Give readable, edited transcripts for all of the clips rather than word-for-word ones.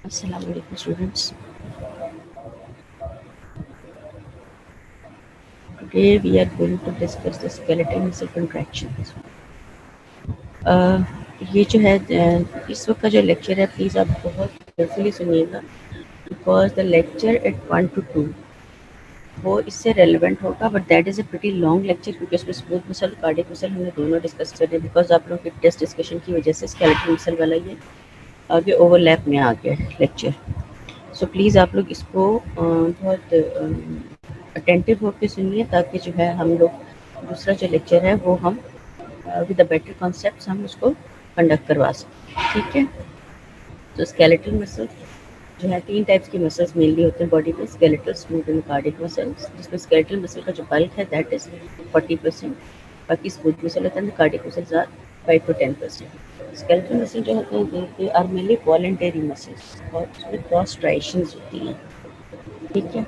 Assalamu alaikum students. Today we are going to discuss the skeletal muscle contractions. ये जो है इस वक्त का जो लेक्चर है प्लीज़ आप बहुत केयरफुली सुनिएगा because the lecture at 1 to 2 वो इससे रेलिवेंट होगा but that is a pretty long lecture क्योंकि उसमें स्मूथ मसल कार्डियक मसल हमने दोनों डिस्कस कर रहे हैं बिकॉज आप लोगों के टेस्ट डिस्कशन की वजह से स्केलेटल मसल वाला ये आगे ओवरलैप में आ गया है लेक्चर. सो प्लीज़ आप लोग इसको बहुत अटेंटिव होकर सुनिए ताकि जो है हम लोग दूसरा जो लेक्चर है वो हम विद द बेटर कॉन्सेप्ट्स हम उसको कंडक्ट करवा सकें. ठीक है. तो स्केलेटल मसल जो है 3 टाइप्स की मसल्स मेनली होते हैं बॉडी में. Skeletal, smooth and cardiac muscles, जिसमें स्केलेटल मसल का जो बल्क है दैट इज 40%. बाकी स्मूथ मसल होता है, cardiac muscles are 5 to 10%. Skeletal muscle जो होते हैं they are mainly voluntary muscles और उसमें क्रॉस स्ट्राइशंस होती हैं. ठीक है.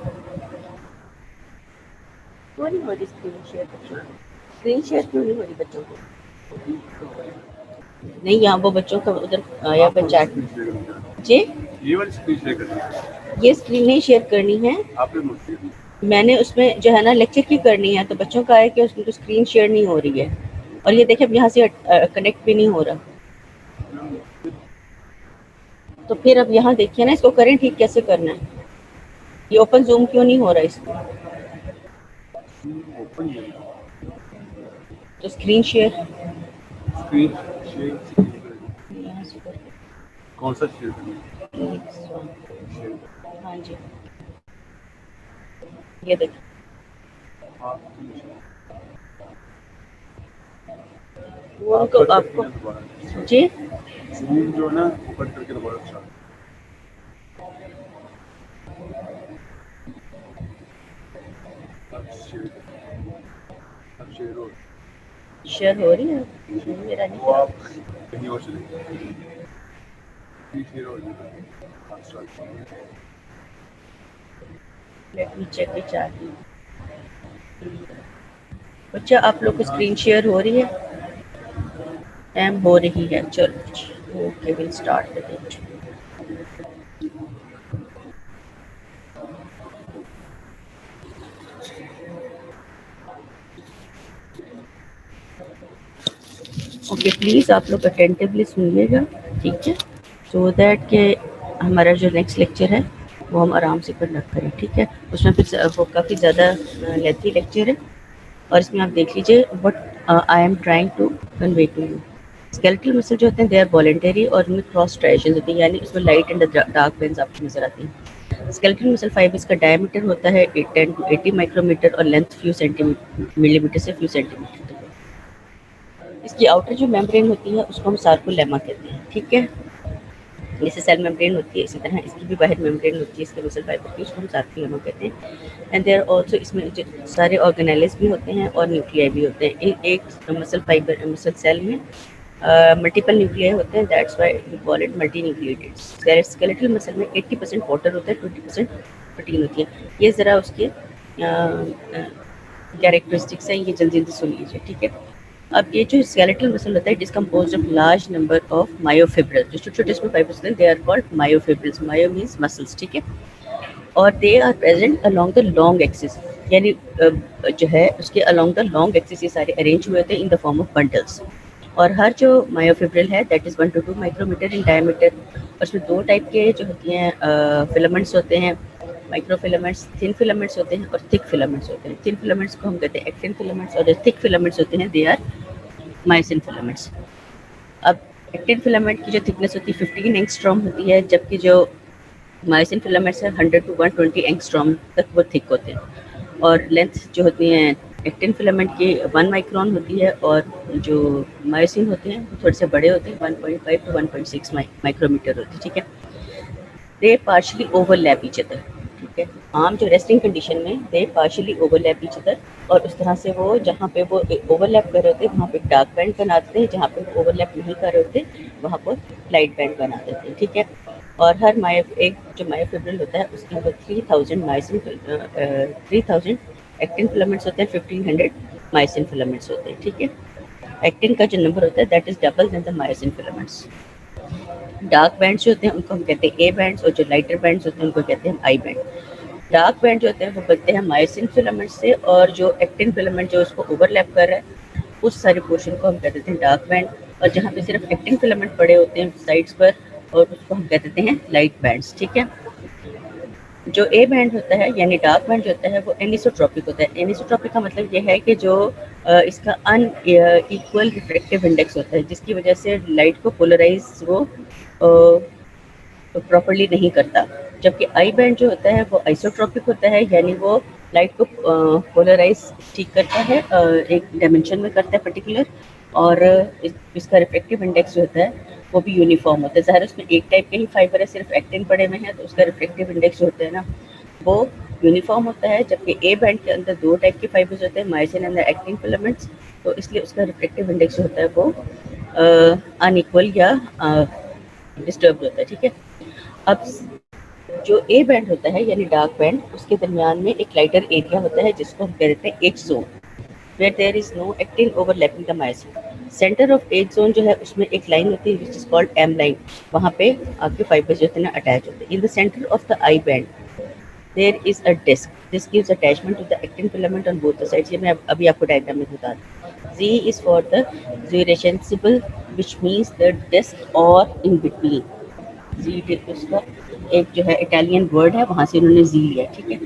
क्यों नहीं हो रही स्क्रीन शेयर बच्चों को? स्क्रीन शेयर क्यों नहीं हो रही बच्चों को? नहीं, यहाँ वो बच्चों का उधर आया पर चैट में. जी, ये वाली स्क्रीन शेयर करनी है, ये स्क्रीन नहीं शेयर करनी है. आपने मुझसे मैंने उसमें जो है ना लेक्चर की करनी है तो बच्चों का है कि उसमें तो स्क्रीन शेयर नहीं हो रही है और ये देखिए अब यहाँ से कनेक्ट भी नहीं हो रहा. तो फिर अब यहाँ देखिए ना, इसको करें ठीक कैसे करना है. ये ओपन जूम क्यों नहीं हो रहा इसमें? ओपन है, तो स्क्रीन शेयर स्क्रीन शेयर यहाँ से करके कौन सा शेयर करना है? शेयर हाँ जी, ये देखिए हाँ, वो आप तो कट करके आपको ना दोबारा जी जूम जो है ना वो कट करके दोबारा स्टार्ट. अब शेयर अब शेयर हो शेयर हो रही है. मेरा नहीं वो हो आप कहीं और चले शेयर हो जाएगा. हाँ, start. Let me check it chart. बच्चा आप लोग को स्क्रीन शेयर हो रही है? मैम हो रही है. चलो okay, will start with it. Okay, please आप लोग अटेंटिवली सुनिएगा. ठीक है. सो दैट के हमारा जो नेक्स्ट लेक्चर है वो हम आराम से कंडक्ट करें. ठीक है. उसमें फिर वो काफ़ी ज़्यादा लेंथी लेक्चर है और इसमें आप देख लीजिए what I am trying to convey to you. Skeletal muscle जो होते हैं दे आर वॉलंटरी और उनमें क्रॉस स्ट्राइशंस होती है, यानी उसमें लाइट एंड डार्क वेन्स आपको नजर आती हैं. स्केलेटल मसल फाइबर्स का डायमीटर होता है 10 to 80 माइक्रोमीटर और लेंथ फ्यू सेंटीमीटर मिलीमीटर से फ्यू सेंटीमीटर तक. इसकी आउटर जो मेम्ब्रेन होती है उसको हम सार्कोलेमा कहते हैं. ठीक है. जैसे सेल मेम्ब्रेन होती है इसी तरह इसकी भी बाहर मेम्ब्रेन होती है इसके मसल फाइबर की, उसको हम सार्कोलेमा कहते हैं. एंड देयर आल्सो इसमें सारे ऑर्गेनेल्स भी होते हैं और न्यूक्लियाई भी होते हैं. एक मसल फाइबर मसल सेल में मल्टीपल न्यूक्लियाई होते हैं. That's why we call it multinucleated. Skeletal muscle में 80% वाटर होता है, 20% प्रोटीन होती है. ये ज़रा उसके कैरेक्टरिस्टिक्स हैं, ये जल्दी जल्दी सुन लीजिए. ठीक है. अब ये जो स्केलेटल मसल होता है discomposed of large number of myofibrils. जो छोटे छोटे इसमें फाइबर्स होते हैं they are called myofibrils. Myo means muscles. ठीक है. और they are present along the long axis, यानी जो है उसके अलोंग द लॉन्ग एक्सिस ये सारे अरेंज हुए होते हैं in the form of bundles. और हर जो मायोफिब्रिल है that is 1 to 2 micrometre in diameter. और उसमें दो टाइप के जो होती हैं फिलामेंट्स होते हैं. माइक्रोफिलामेंट्स, थिन फिलामेंट्स होते हैं और थिक फिलामेंट्स होते हैं. थिन फिलामेंट्स को हम कहते हैं एक्टिन फिलामेंट्स और थिक फिलामेंट्स होते हैं दे आर मायोसिन फिलामेंट्स. अब एक्टिन फिलामेंट की जो थिकनेस होती है 15 एंगस्ट्रॉम होती है, जबकि जो मायोसिन फिलामेंट्स है 100 to 120 एंगस्ट्रॉम तक वो थिक होते हैं. और लेंथ जो होती है एक्टिन फिलामेंट की 1 माइक्रोन होती है और जो मायोसिन होते हैं वो थोड़े से बड़े होते हैं, 1.5 to 1.6 माइक्रोमीटर होती है. ठीक है. दे पार्शली ओवरलैप ईच अदर. ठीक है. आम जो रेस्टिंग कंडीशन में दे पार्शली ओवरलैप ईच अदर और उस तरह से वो जहाँ पे वो ओवरलैप कर रहे होते हैं वहाँ पे डार्क बैंड बना देते हैं, जहाँ पे वो ओवरलैप नहीं कर रहे होते वहाँ पर लाइट बैंड बना देते हैं. ठीक है. और हर मायो एक जो मायोफिब्रिल होता है उसके अंदर 3000 मायोसिन 3000 एक्टिन फिलामेंट्स होते हैं, 1500 मायोसिन फिलामेंट्स होते हैं. ठीक है. एक्टिन का जो नंबर होता है that is double than the myosin filaments. Dark bands जो होते हैं उनको हम कहते हैं ए बैंड्स, और जो लाइटर बैंड्स होते हैं उनको कहते हैं आई बैंड। डार्क बैंड जो होते हैं वो बनते हैं मायोसिन फिलामेंट से, और जो एक्टिन फिलामेंट जो उसको ओवरलैप कर रहा है उस सारे पोर्शन को हम कह देते हैं डार्क बैंड, और जहाँ पे सिर्फ एक्टिन फिलामेंट पड़े होते हैं साइड्स पर, और उसको हम कह देते हैं लाइट बैंड्स। ठीक है। जो ए बैंड होता है यानी डार्क बैंड जो होता है वो एनिसोट्रॉपिक होता है। एनिसोट्रॉपिक का मतलब ये है कि जो इसका अन इक्वल रिफ्रैक्टिव इंडेक्स होता है, जिसकी वजह से लाइट को पोलराइज वो प्रॉपरली नहीं करता। जबकि आई बैंड जो होता है वो आइसोट्रॉपिक होता है, यानी वो लाइट को पोलराइज ठीक करता है, एक डायमेंशन में करता है पर्टिकुलर, और इसका रिफ्रैक्टिव इंडेक्स जो होता है वो भी यूनिफॉर्म होता है। ज़ाहिर है उसमें एक टाइप के ही फाइबर है, सिर्फ एक्टिन पड़े हुए हैं, तो उसका रिफ्रैक्टिव इंडेक्स जो होता है ना वो यूनिफॉर्म होता है। जबकि ए बैंड के अंदर दो टाइप के फाइबर्स होते हैं, मायोसिन एंड एक्टिन फिलामेंट्स, तो इसलिए उसका रिफ्रैक्टिव इंडेक्स जो होता है वो अनइक्वल या डिस्टर्ब होता है। ठीक है। अब जो ए बैंड होता है यानी डार्क बैंड, उसके दरमियान में एक लाइटर एरिया होता है जिसको हम कह देते हैं H zone, where there is no actin overlapping the myosin. Centre of H zone जो है उसमें एक लाइन होती है which is called M line, वहाँ पे आपके फाइबर्स जो होते हैं ना अटैच होते हैं। In the centre of the I band there is a disc, this gives attachment to the actin filament on both the sides. ये मैं अभी आपको डायग्राम में बता दूँ। Z is for the zerosensible, which means the disk or in between. Z उसका एक जो है इटालियन वर्ड है, वहाँ से इन्होंने जी लिया। ठीक है।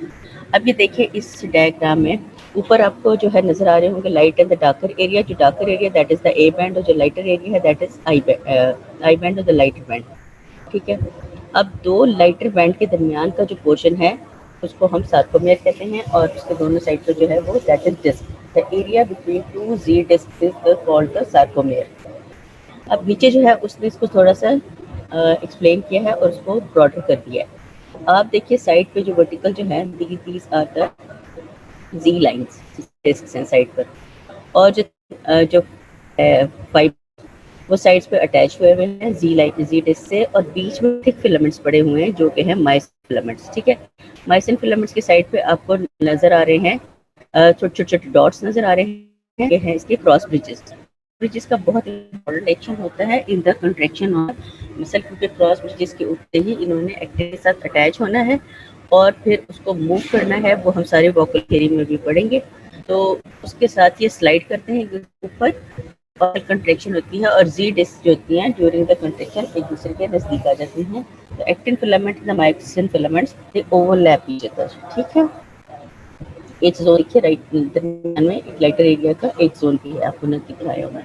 अब ये देखिए इस डायग्राम में ऊपर आपको जो है नजर आ रहे होंगे light and the darker area. जो darker area that is the A band, और जो लाइटर एरिया है दैट इज आई बैंड और द लाइटर बैंड। ठीक है। अब दो लाइटर बैंड के दरमियान का जो पोर्शन है उसको हम सार्कोमेयर कहते हैं, और उसके दोनों साइड पर जो है वो that is disc. The area between two Z disc is the called the sarcomere. अब नीचे जो है उसने इसको थोड़ा सा एक्सप्लेन किया है और उसको ब्रॉडर कर दिया है। आप देखिए साइड पे जो वर्टिकल जो है these are the Z lines disc हैं साइड पर, और जो फाइव वो साइड्स पे अटैच हुए हुए हैं जी लाइन जी डिस्क से, और बीच में थिक फिलामेंट्स पड़े हुए हैं जो कि हैं माइसिन फिलामेंट्स। ठीक है। माइसिन फिलामेंट्स की साइड पे आपको नजर आ रहे हैं छोटे छोटे डॉट्स नजर आ रहे हैं, ये हैं इसके क्रॉस ब्रिजेस। ब्रिजेस का बहुत इंपॉर्टेंट एक्शन होता है इन द कंट्रैक्शन ऑफ मसल, क्योंकि क्रॉस ब्रिजेस के उठते ही इन्होंने एक्टिन के साथ अटैच होना है और फिर उसको मूव करना है। वो हम सारे वोकल थ्योरी में भी पढ़ेंगे। तो उसके साथ ये स्लाइड करते हैं ऊपर और कंट्रैक्शन होती है, और जी डिस्क जो होती हैं ड्यूरिंग द कंट्रैक्शन एक दूसरे के नजदीक आ जाती हैं। तो actin filament the myosin filaments they overlap each other. ठीक है। एक जोन देखिए राइट दरमियान में एक लाइटर एरिया का एक जोन भी है, आपको नजदीक दिखाया होगा।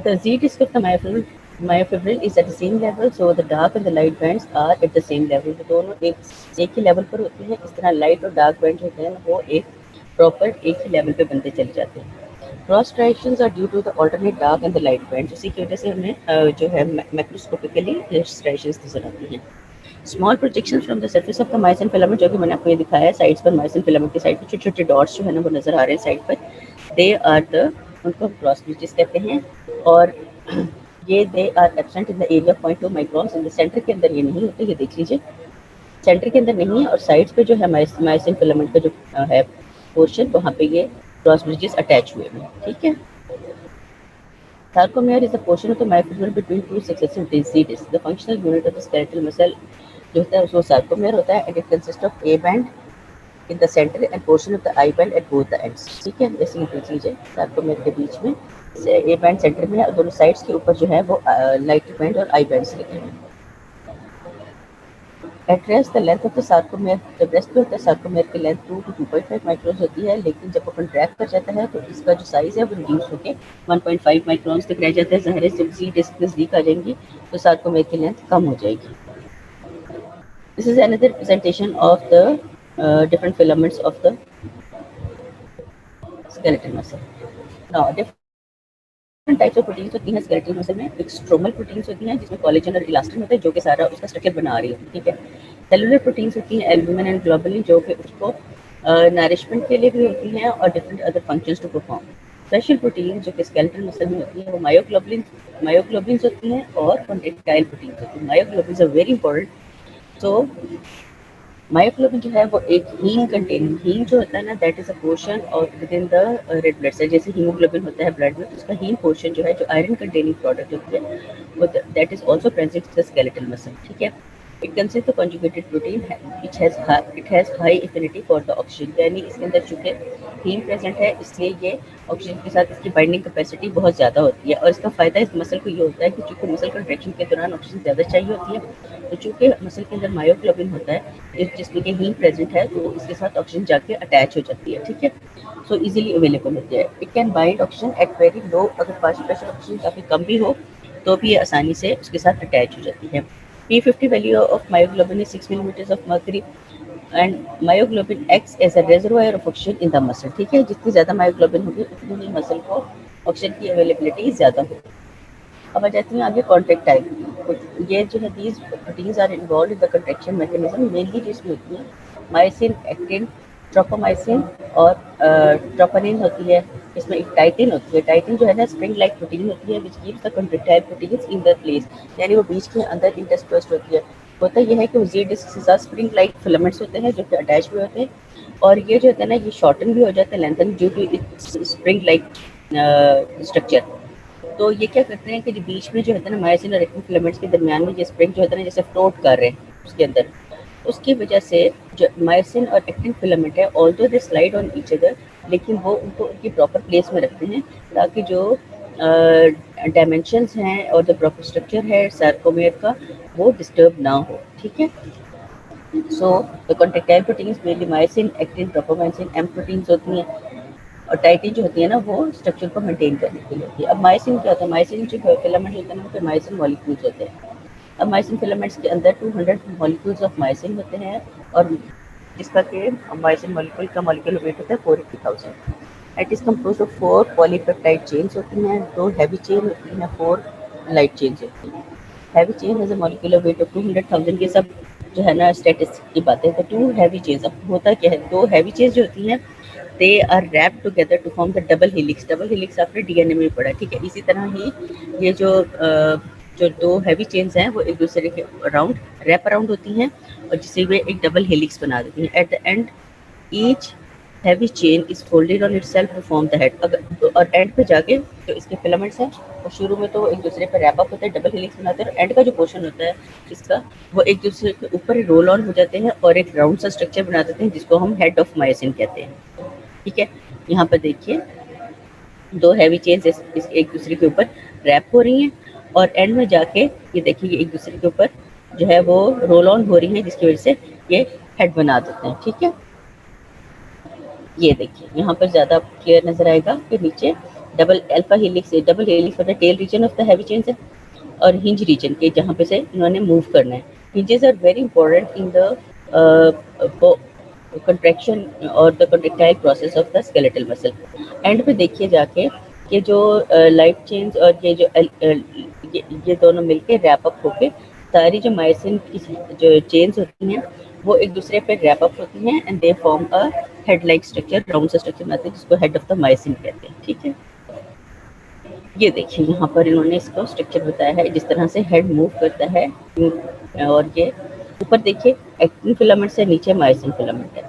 The Z disk of the myofibril is at the same level, so the dark and the light bands are at the same level. तो दोनों एक ही लेवल पर होती हैं। इस तरह लाइट और डार्क बैंड होते हैं वो एक प्रॉपर एक ही लेवल पे बनते चले जाते हैं। Cross striations are due to the alternate dark and the light band, इसी की वजह से हमें जो है मैक्रोस्कोपिकली स्ट्राइएशंस नजर आती हैं। Small projection from the surface of the myosin filament, जो कि मैंने आपको ये दिखाया है साइड्स पर, मायोसिन फिलामेंट की साइड पर छोटे छोटे डॉट्स जो है ना वो नजर आ रहे हैं साइड पर। दे आर द उनको क्रॉस ब्रिजेस कहते हैं, और ये they are absent in the area 0.2 microns. In the centre के अंदर ये नहीं होते, ये देख लीजिए सेंटर के अंदर नहीं है, और साइड्स पे जो है मायोसिन फिलामेंट का जो है पोर्शन वहाँ पे ये क्रॉस ब्रिजेस अटैच हुए हैं। ठीक है। Sarcomere is a portion of the myofibril between two successive Z discs. The functional unit of the skeletal muscle जो होता है उसको sarcomere होता है, and it consists of A band in the center and portion of the I band at both the ends. ठीक है। जैसे ये देख लीजिए sarcomere के बीच में A band सेंटर में है, और दोनों साइड्स के ऊपर जो है वो लाइटर बैंड और आई बैंड्स लगे हैं। At rest the length of the sarcomere, जब रेस्ट पे होता है सार्कोमेयर की लेंथ 2 to 2.5 माइक्रोन्स होती है, लेकिन जब वो कंट्रैक्ट कर जाता है तो इसका जो साइज है वो रिड्यूस होकर 1.5 माइक्रोन्स तक रह जाता है। ज़ाहिर है जब जी डिस्क नजदीक आ जाएंगी तो सार्कोमेयर की लेंथ कम हो जाएगी। This is another representation of the different filaments of the skeletal muscle. Now different types of proteins होती हैं स्केलेटल मसल में। एक स्ट्रोमल प्रोटीन्स होती हैं जिसमें कोलेजन और इलास्टिन होता है जो कि सारा उसका स्ट्रक्चर बना रही है। ठीक है। सेलुलर प्रोटीन्स होती हैं एल्बुमिन एंड ग्लोबुलिन, जो कि उसको नरिशमेंट के लिए भी होती हैं और different other functions to perform. Special protein जो कि स्केलेटल मसल में होती है वो मायोग्लोबिन्स होती हैं और कॉन्ट्रैक्टाइल प्रोटीन्स होती हैं। Myoglobins are very important. So myoglobin जो है वो एक हीम कंटेनिंग, हीम जो होता है ना दैट इज अ पोर्शन और within the red blood cell, जैसे हीमोग्लोबिन होता है ब्लड में, तो उसका हीम पोर्शन जो है जो आयरन कंटेनिंग प्रोडक्ट होती है वो that is also present in the skeletal muscle, ठीक है। It consist of conjugated protein it has high affinity for the oxygen, यानी इसके अंदर चूंकि हीम प्रेजेंट है इसलिए ये ऑक्सीजन के साथ इसकी बाइंडिंग कैपेसिटी बहुत ज़्यादा होती है। और इसका फ़ायदा इस मसल को ये होता है कि चूंकि मसल कंट्रैक्शन के दौरान ऑक्सीजन ज़्यादा चाहिए होती है, तो चूंकि मसल के अंदर मायोग्लोबिन होता है जिसमें कि हीम प्रेजेंट है, तो इसके साथ ऑक्सीजन जाके अटैच हो जाती है, ठीक है। सो इजीली अवेलेबल होती है। It can bind oxygen at very low, अगर पार्शियल प्रेशर ऑक्सीजन काफ़ी कम भी हो तो भी ये आसानी से उसके साथ अटैच हो जाती है। P50 value of myoglobin is 6 millimeters of mercury and myoglobin acts as a reservoir of oxygen in the muscle, ठीक है। जितनी ज़्यादा मायोग्लोबिन होगी उतनी ही मसल को ऑक्सीजन की अवेलेबिलिटी ज़्यादा होगी। अब आ जाती हैं आगे कॉन्ट्रैक्ट टाइप। ये जो है these proteins are involve in the contraction mechanism, mainly जिसमें होती है माइसिन, एक्टिन, ट्रोपोमाइसिन और ट्रोपोनिन होती है। इसमें एक टाइटिन होती है। टाइटिन जो है ना स्प्रिंग लाइक प्रोटीन होती है which keeps the contractile proteins in the place, यानी वो बीच के अंदर इंटरस्पेस्ड होती है। होता यह है कि वो जी डिस्क के साथ स्प्रिंग लाइक फिलामेंट्स होते हैं जो कि अटैच हुए होते हैं, और ये जो होता है ना ये शॉर्टन भी हो जाता है, lengthen due to its spring like structure. तो ये क्या करते हैं कि जो बीच में जो होता है ना मायोसिन और एक्टिन फिलामेंट्स के दरमियान में ये स्प्रिंग जो होता है ना जैसे फ्लोट कर रहे हैं उसके अंदर, उसकी वजह से जो मायोसिन और एक्टिन फिलामेंट है although they slide on each other, लेकिन वो उनको उनकी प्रॉपर प्लेस में रखते हैं ताकि जो डायमेंशंस हैं और जो प्रॉपर स्ट्रक्चर है सार्कोमेयर का वो डिस्टर्ब ना हो, ठीक है। So the contractile proteins mainly myosin, actin, tropomyosin, M proteins होती हैं, और टाइटिन जो होती है ना वो स्ट्रक्चर को मेंटेन करने के लिए होती है। अब मायोसिन क्या होता है? मायोसिन जो फिलामेंट होता है ना, वो मायोसिन मॉलिक्यूल्स होते हैं। अब मायोसिन फिलामेंट्स के अंदर 200 मॉलिक्यूल्स ऑफ मायोसिन होते हैं, और जिसका कि मायोसिन मॉलिक्यूल का मॉलिक्यूलर वेट होता है 480,000। It is compose of 4 polypeptide chains होती हैं, 2 हैवी चेन होती हैं, 4 लाइट चेन्स होती हैं। Heavy chain has a molecular weight of 200,000। ये सब जो है ना स्टैटिस्टिक की बातें। तो 2 हैवी चेन्स, अब होता क्या है, 2 हैवी चेन्स जो होती हैं they are wrapped together to form the double helix. Double helix आपने डीएनए में पढ़ा, ठीक है। इसी तरह ही ये जो 2 हैवी चेन्स हैं वो एक दूसरे के अराउंड रैप अराउंड होती हैं, और जिससे वे एक डबल हेलिक्स बना देती हैं। At the end each heavy chain is folded on itself to form the head. अगर तो और एंड पे जाके जो इसके फिलामेंट्स हैं वो शुरू में तो एक दूसरे पर रैप अप होते हैं, डबल हेलिक्स बनाते हैं, और एंड का जो पोर्शन होता है इसका वो एक दूसरे के ऊपर रोल ऑन हो जाते हैं और एक राउंड सा स्ट्रक्चर बना देते हैं जिसको हम हेड ऑफ मायोसिन कहते हैं, ठीक है। यहाँ पर देखिए 2 हैवी चेन्स इस एक दूसरे के ऊपर रैप हो रही हैं, और एंड में जाके ये देखिए ये एक दूसरे के ऊपर जो है वो रोल ऑन हो रही हैं, जिसकी वजह से ये हेड बना देते हैं, ठीक है। ये देखिए यहाँ पर ज़्यादा क्लियर नज़र आएगा कि नीचे double alpha helix, double helix मतलब tail region of the heavy chains है, और हिंज रीजन के जहाँ पे से इन्होंने मूव करना है। Hinges are very important in the contraction और the contractile process of the skeletal muscle. End पे देखिए जाके कि जो लाइट चेन्स और ये जो ये दोनों मिलके रैप अप होके सारी जो मायोसिन की जो चेन्स होती हैं वो एक दूसरे पे रैप अप होती हैं, and they form a head like structure, round सा स्ट्रक्चर बनाते हैं जिसको हेड ऑफ द मायोसिन कहते हैं, ठीक है। ये देखिए यहाँ पर इन्होंने इसको स्ट्रक्चर बताया है जिस तरह से हेड मूव करता है। और ये ऊपर देखिए एक्टिन फिलामेंट से नीचे मायोसिन फिलामेंट है।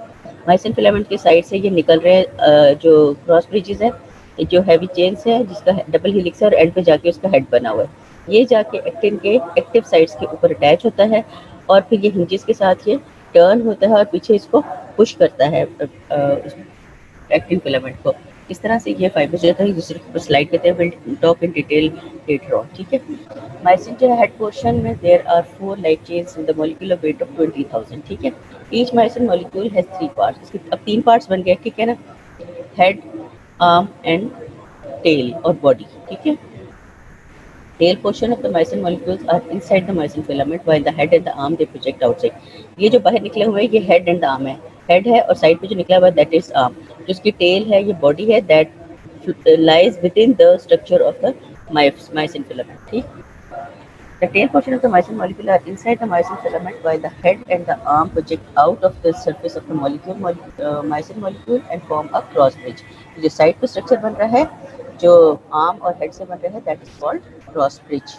मायोसिन फिलामेंट की साइड से ये निकल रहे जो क्रॉस ब्रिजेस है, जो हैवी चेन्स है जिसका डबल हेलिक्स है, और एंड पे जाके उसका हेड बना हुआ है। ये जाके एक्टिन के एक्टिव साइड्स के ऊपर अटैच होता है, और फिर ये हिंजेस के साथ ये टर्न होता है और पीछे इसको पुश करता है एक्टिन फिलामेंट को। इस तरह से ये फाइबर जो है दूसरे के ऊपर स्लाइड करते हैं। Will talk in detail later on, ठीक है। मायोसिन जो है हेड पोर्शन में there are 4 light chains in the molecular weight of 20,000, ठीक है। Each myosin molecule has 3 parts. इसके अब 3 पार्ट्स बन गए, ठीक है ना, हेड, आर्म एंड टेल और बॉडी, ठीक है। Tail portion of the myosin molecules are inside the myosin filament, while the head and the arm they project outside. ये जो बाहर निकले हुए हैं ये head and the arm है, head है, और साइड पे जो निकला हुआ है that is arm। जो इसकी tail है ये body है that lies within the structure of the myosin filament, ठीक। The tail portion of the myosin molecule are inside the myosin filament, while the head and the arm project out of the surface of the myosin molecule and form a cross bridge. जो side पे structure बन रहा है जो arm और head से बन रहा है that is called cross bridge.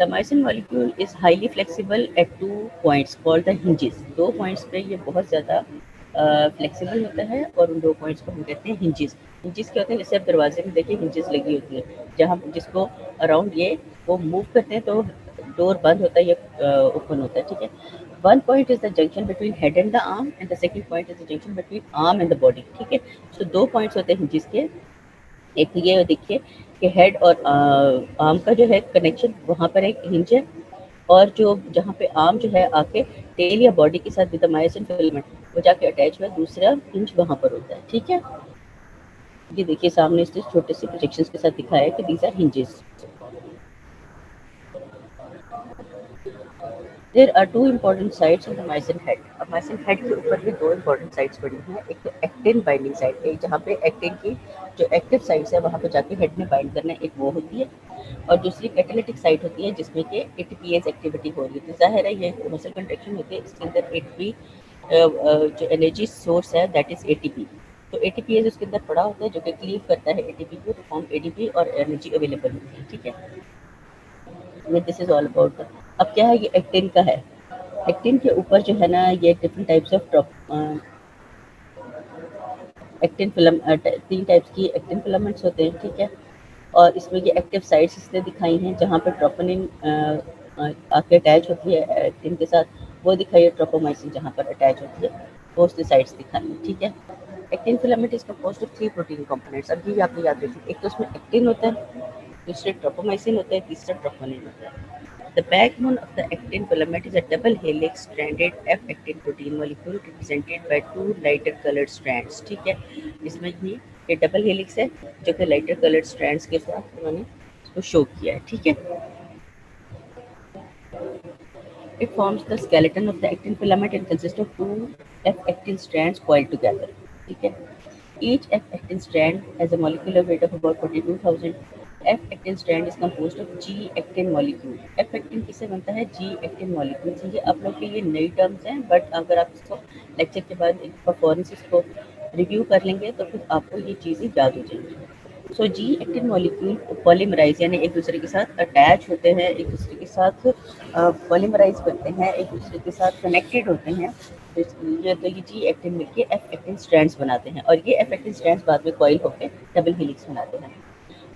The myosin molecule is highly flexible at 2 points called the hinges. 2 points पे ये बहुत ज़्यादा फ्लेक्सिबल होता है और उन 2 पॉइंट्स को हम कहते हैं हिंजेस। हिंजेस क्या होते हैं, जैसे आप दरवाजे में देखिए हिंजेस लगी होती है, जहाँ जिसको अराउंड ये वो मूव करते हैं तो डोर बंद होता है या ओपन होता है, ठीक है। One point is the junction between head and the arm and the second point is the junction between arm and the body, ठीक है। सो 2 पॉइंट्स होते हैं हिंजेस के। एक तो ये देखिए कि हेड और आर्म का जो है कनेक्शन, वहाँ पर एक हिंज है, और जो जहाँ पे आर्म जो है आके टेल या बॉडी के साथ विद द मायोसिन फिलामेंट वो जाके अटैच हुआ है, दूसरा हिंज वहाँ पर होता है, ठीक है। ये देखिए सामने इस छोटे से प्रोजेक्शंस के साथ दिखाया है कि these are hinges. There are two important sites on the myosin head. अब मायोसिन हेड के ऊपर भी 2 इंपॉर्टेंट साइट्स पड़ी हैं। एक तो एक्टिन बाइंडिंग साइट, एक जहाँ पे एक्टिन की जो एक्टिव साइट्स है वहाँ पे जाके हेड में बाइंड करना, एक वो होती है, और दूसरी कैटालिटिक साइट होती है जिसमें कि एटीपीएज एक्टिविटी हो रही है। तो ज़ाहिर है ये मसल कंट्रैक्शन होती है, इसके अंदर एटीपी जो एनर्जी सोर्स है दैट इज एटीपी। तो एटीपीएज उसके अंदर पड़ा होता है जो कि क्लीव करता है एटीपी को, तो फॉर्म एटीपी और एनर्जी अवेलेबल होती है, ठीक है। This is all about. अब क्या है, ये एक्टिन का है। एक्टिन के ऊपर जो है ना ये different types of actin film 3 types की एक्टिन फिलामेंट्स होते हैं, ठीक है। और इसमें ये एक्टिव साइट्स इसने दिखाई हैं जहाँ पर ट्रोपोनिन आके अटैच होती है एक्टिन के साथ, वो दिखाई है। ट्रोपोमाइसिन जहाँ पर अटैच होती है वो उसने साइट्स दिखाई हैं, ठीक है। Actin filament is composed of 3 protein components. अब ये आपको याद रखिए, एक तो उसमें एक्टिन होता है, दूसरे ट्रोपोमाइसिन होता है, तीसरा ट्रोपोनिन होता है। The backbone of the actin filament is a double helix stranded F-actin protein molecule represented by 2 lighter colored strands, ठीक है। इसमें ये डबल हेलिक्स है जो कि लाइटर कलर्ड स्ट्रैंड्स के साथ उन्होंने इसको शो किया है, ठीक है। It forms the skeleton of the actin filament and consists of 2 F-actin strands coiled together, ठीक है। Each F-actin strand has a molecular weight of about 42,000. F-actin strand is composed of G-actin molecule. F-actin किससे बनता है? G-actin molecule से। ये आप लोग के लिए नई टर्म्स हैं, बट अगर आप इसको लेक्चर के बाद एक बार फौरन से इसको रिव्यू कर लेंगे तो फिर आपको ये चीज़ें याद हो जाएंगी। सो जी एक्टिन मॉलिक्यूल पॉलीमराइज यानी एक दूसरे के साथ अटैच होते हैं, एक दूसरे के साथ पॉलीमराइज करते हैं, एक दूसरे के साथ कनेक्टेड होते हैं। तो ये जी एक्टिन मिलके एफ एक्टिन स्ट्रैंड्स बनाते हैं, और ये एफ एक्टिन स्ट्रैंड्स बाद में कॉइल होकर डबल हेलिक्स बनाते हैं।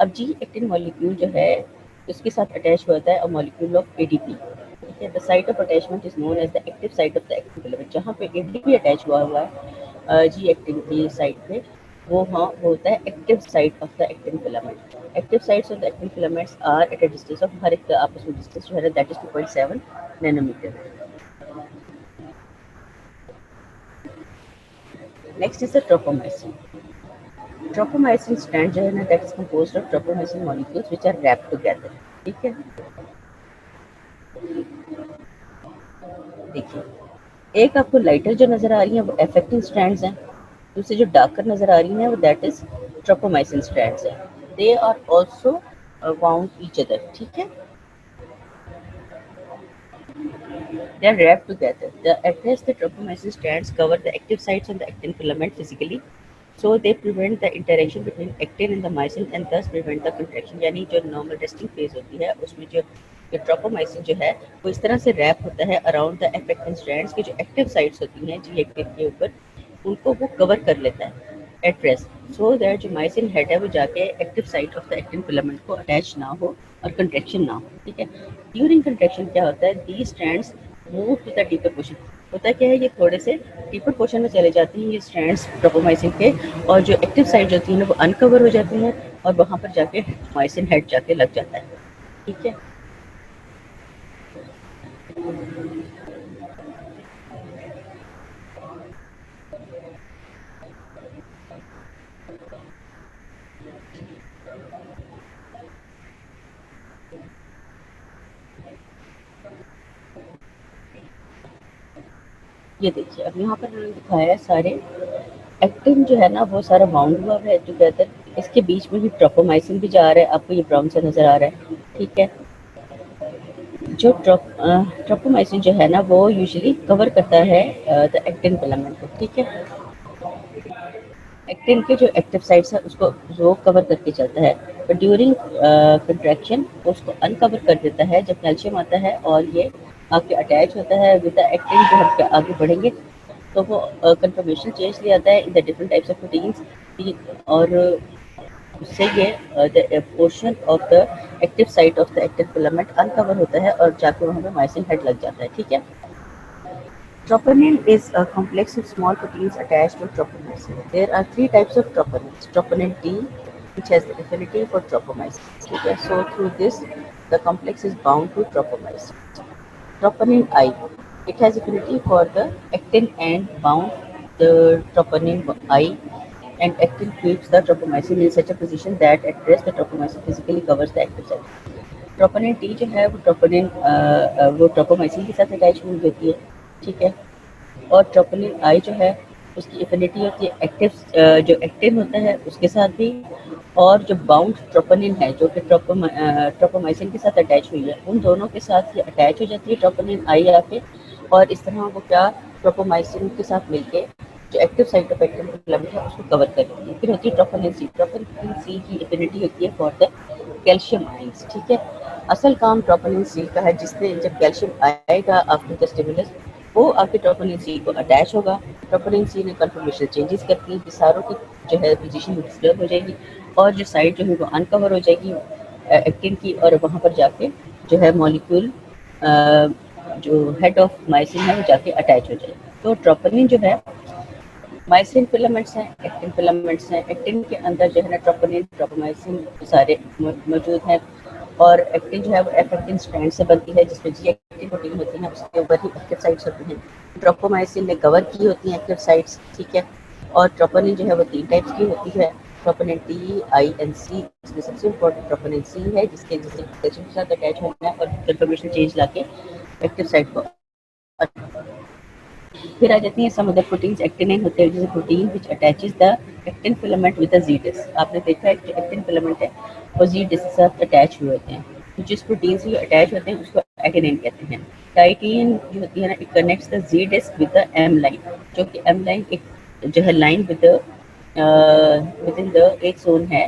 अब जी एक्टिन मॉलिक्यूल जो है उसके साथ अटैच होता है मॉलिक्यूल ऑफ एडीपी, ठीक है। The site of attachment is known as the active site of the actin filament. जहाँ पे एडीपी अटैच हुआ है जी एक्टिन की साइट पे, वो होता है active site of the actin filament. Active sites of the actin filaments are at a distance of, हर एक आपस में डिस्टेंस जो है that is 2.7 nanometre. Next is the tropomyosin. Tropomyosin strand जो है ना that is composed of tropomyosin molecules which are wrapped together, ठीक है। देखिए एक आपको लाइटर जो नजर आ रही है वो एफेक्टिंग स्ट्रैंड्स हैं, दूसरी जो डार्कर नजर आ रही है वो दैट इज ट्रोपोमाइसिन स्ट्रैंड्स हैं। They are also bound each other, ठीक है। They are wrapped together. At rest, the tropomyosin strands cover the active sites on the actin filament physically, so they prevent the interaction between actin and the myosin and thus prevent the contraction। यानी जो normal resting phase होती है उसमें जो ट्रोपोमाइसिन जो है वो इस तरह से रैप होता है अराउंड द एफेक्टिव स्ट्रैंड्स की जो एक्टिव साइट्स होती हैं जी एक्टिन के ऊपर, उनको वो कवर कर लेता है एट रेस्ट, सो दैट जो माइसिन हेड है वो जाके active site of the actin filament को अटैच ना हो और कंट्रैक्शन ना हो, ठीक है। ड्यूरिंग कंट्रैक्शन क्या होता है, the strands move to the deeper portion. होता क्या है, ये थोड़े से डीपर पोर्शन में चले जाते हैं ये स्ट्रैंड्स ट्रोपोमाइसिन के, और जो एक्टिव साइट होती है ना वो अनकवर हो जाती हैं और वहाँ पर जाके माइसिन हेड जाके लग जाता है, ठीक है। ये देखिए अब यहाँ पर मैंने दिखाया है सारे एक्टिन जो है ना वो सारा बाउंड हुआ है टुगेदर, इसके बीच में भी ट्रोपोमाइसिन भी जा रहा है, आपको ये ब्राउन सा नजर आ रहा है, ठीक है। जो ट्रोपोमाइसिन जो है ना वो यूजुअली कवर करता है द एक्टिन फिलामेंट को, ठीक है। एक्टिन के जो एक्टिव साइट्स है उसको वो कवर करके चलता है, बट ड्यूरिंग कंट्रैक्शन उसको अनकवर कर देता है जब कैल्शियम आता है और ये आके अटैच होता है विद द एक्टिन। जो हम आगे बढ़ेंगे तो वो कंफर्मेशन चेंज ले आता है in the different types of proteins, और उससे ये the portion of the active site of the active filament uncover होता है और जाके वहाँ पे माइसिन हेड लग जाता है, ठीक है। Troponin is a complex of small proteins attached to tropomyosin. There are three types of troponins. Troponin D, which has the affinity for tropomyosin. Okay, so through this, the complex is bound to tropomyosin. Troponin I, it has affinity for the actin and bound the troponin I, and actin keeps the tropomyosin in such a position that at rest the tropomyosin physically covers the active site. Troponin T जो है वो वो ट्रोपोमाइसिन के साथ attach हुई होती है, ठीक है। और ट्रोपोनिन आई जो है उसकी एफिनिटी होती है जो एक्टिन होता है उसके साथ भी, और जो बाउंड ट्रोपोनिन है जो कि ट्रोपोमाइसिन के साथ अटैच हुई है उन दोनों के साथ ये अटैच हो जाती है ट्रोपोनिन आई आके, और इस तरह वो क्या ट्रोपोमाइसिन के साथ मिलके जो active site of actin filament है उसको कवर करती है। फिर होती है ट्रोपोनिन सी। ट्रोपोनिन सी की एफिनिटी होती है फॉर द कैल्शियम आयंस, ठीक है। असल काम ट्रोपोनिन सी का है, जिसमें जब कैल्शियम आएगा आफ्टर द स्टिमुलस वो आपके ट्रोपोनिन सी को अटैच होगा। ट्रोपोनिन सी ने कन्फर्मेशन चेंजेस करती है, सारों की जो है पोजीशन डिस्टर्ब हो जाएगी और जो साइड जो है वो अनकवर हो जाएगी एक्टिन की, और वहाँ पर जाके जो है मॉलिक्यूल जो हेड ऑफ माइसिन है वो जाके अटैच हो जाएगी। तो ट्रोपोनिन जो है माइसिन फिलामेंट्स हैं, एक्टिन फिलामेंट्स हैं। एक्टिन के अंदर जो है ना ट्रोपोनिन ट्रोपोमाइसिन सारे मौजूद हैं, और एक्टिन जो है वो एफ एक्टिन स्ट्रैंड से बनती है जिसमें जी एक्टिन प्रोटीन होती है, उसके ऊपर ही एक्टिव साइट्स होती हैं। ट्रोपोमाइसिन ने कवर की होती हैं एक्टिव साइट्स, ठीक है। और ट्रोपोनिन जो है वो 3 टाइप्स की होती है, ट्रोपोनिन टी, आई एंड सी। इसमें सबसे इम्पोर्टेंट ट्रोपोनिन सी है जिससे कैल्शियम के साथ अटैच होना है और कंफर्मेशन चेंज लाके एक्टिव साइट को। फिर आ जाती हैं सम अदर प्रोटीन्स एक्टिनिन होते हैं, जैसे protein which attaches the actin filament with the Z disc. आपने देखा है कि जो एक्टिन फिलामेंट है वो जी डिस्क के साथ अटैच हुए होते हैं, तो जिस प्रोटीन से अटैच होते हैं उसको एक्टिनिन कहते हैं। टाइटिन जो होती है ना, it connects the Z disc with the M line, जो कि एम लाइन एक जो है line within the H zone है,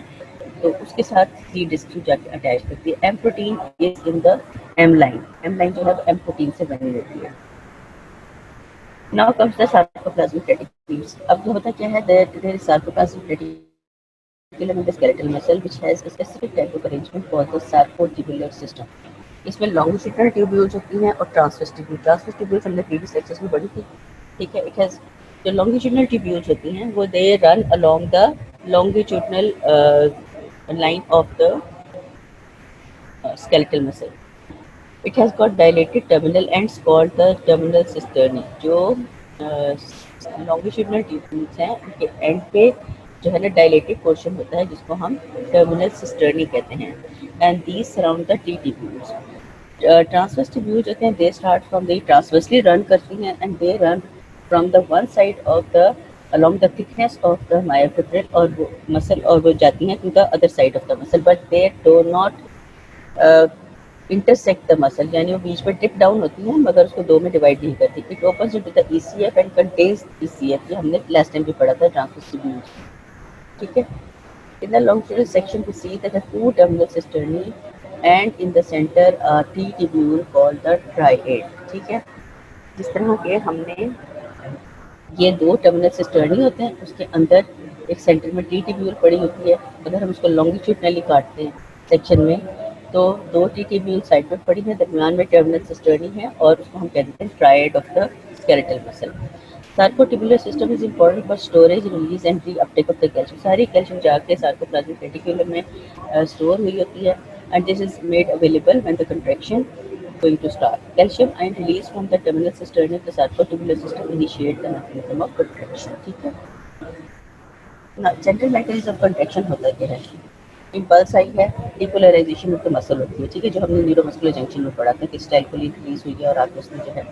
तो उसके साथ जी डिस्क जाके अटैच करती है। M protein is in the M line, M line जो है एम प्रोटीन से बनी होती है। Now comes the sarcoplasmic reticulum. अब जो होता क्या है, there is sarcoplasmic reticulum in the skeletal muscle which has a specific type of arrangement called the sarcotubular system. इसमें longitudinal tubules होती हैं और transverse tubules। transverse tubules हमने previous lectures में पढ़ी थी, ठीक है। It has जो longitudinal tubules होती हैं वो they run along the longitudinal line of the skeletal muscle. It has got dilated terminal ends called the terminal cisternae। जो longitudinal tubules हैं उनके एंड पे जो है ना डायलेटेड पोर्शन होता है जिसको हम टर्मिनल सिस्टर्नी कहते हैं, and these surround the T tubules. Transverse tubules होते हैं, they start from the transversely run करती हैं and they run from the one side of the along the thickness of the myofibril और वो muscle, और वो जाती हैं to the other side of the muscle, but they do not intersect the muscle, यानी वो बीच में टिप डाउन होती है मगर उसको दो में डिवाइड नहीं करती। It opens into the ECF and contains ECF, ये हमने लास्ट टाइम भी पढ़ा था ट्रांसवर्स ट्यूब्यूल्स, ठीक है। In the longitudinal section we see that the two terminal cisternae and in the center a T tubule called the triad, ठीक है। जिस तरह के हमने ये दो टर्मिनल सिस्टर्नी होते हैं उसके अंदर एक सेंटर में टी ट्यूब्यूल पड़ी होती है। अगर हम उसको लॉन्गिट्यूडनली काटते हैं सेक्शन में तो दो टी ट्यूब्यूल साइड में पड़ी है, दरमियान में टर्मिनल सिस्टर्नी है और उसको हम कहते हैं triad of the skeletal muscle. Sarcotubular system is important for storage, release and re uptake of the calcium. सारी कैल्शियम जाके सार्कोप्लाज्मिक रेटिकुलम में स्टोर हुई होती है and this is made available when the contraction going to start. Calcium ion released from the terminal cisternae of the sarcotubular system initiate the mechanism of contraction, ठीक है। Now, general mechanism of contraction होता क्या है? Impulse आई है, depolarisation of the muscle होती है, ठीक है, जो हमने न्यूरोमस्कुलर जंक्शन में पढ़ा था कि स्टाइलकोलिन रिलीज हुई है और आगे उसने जो है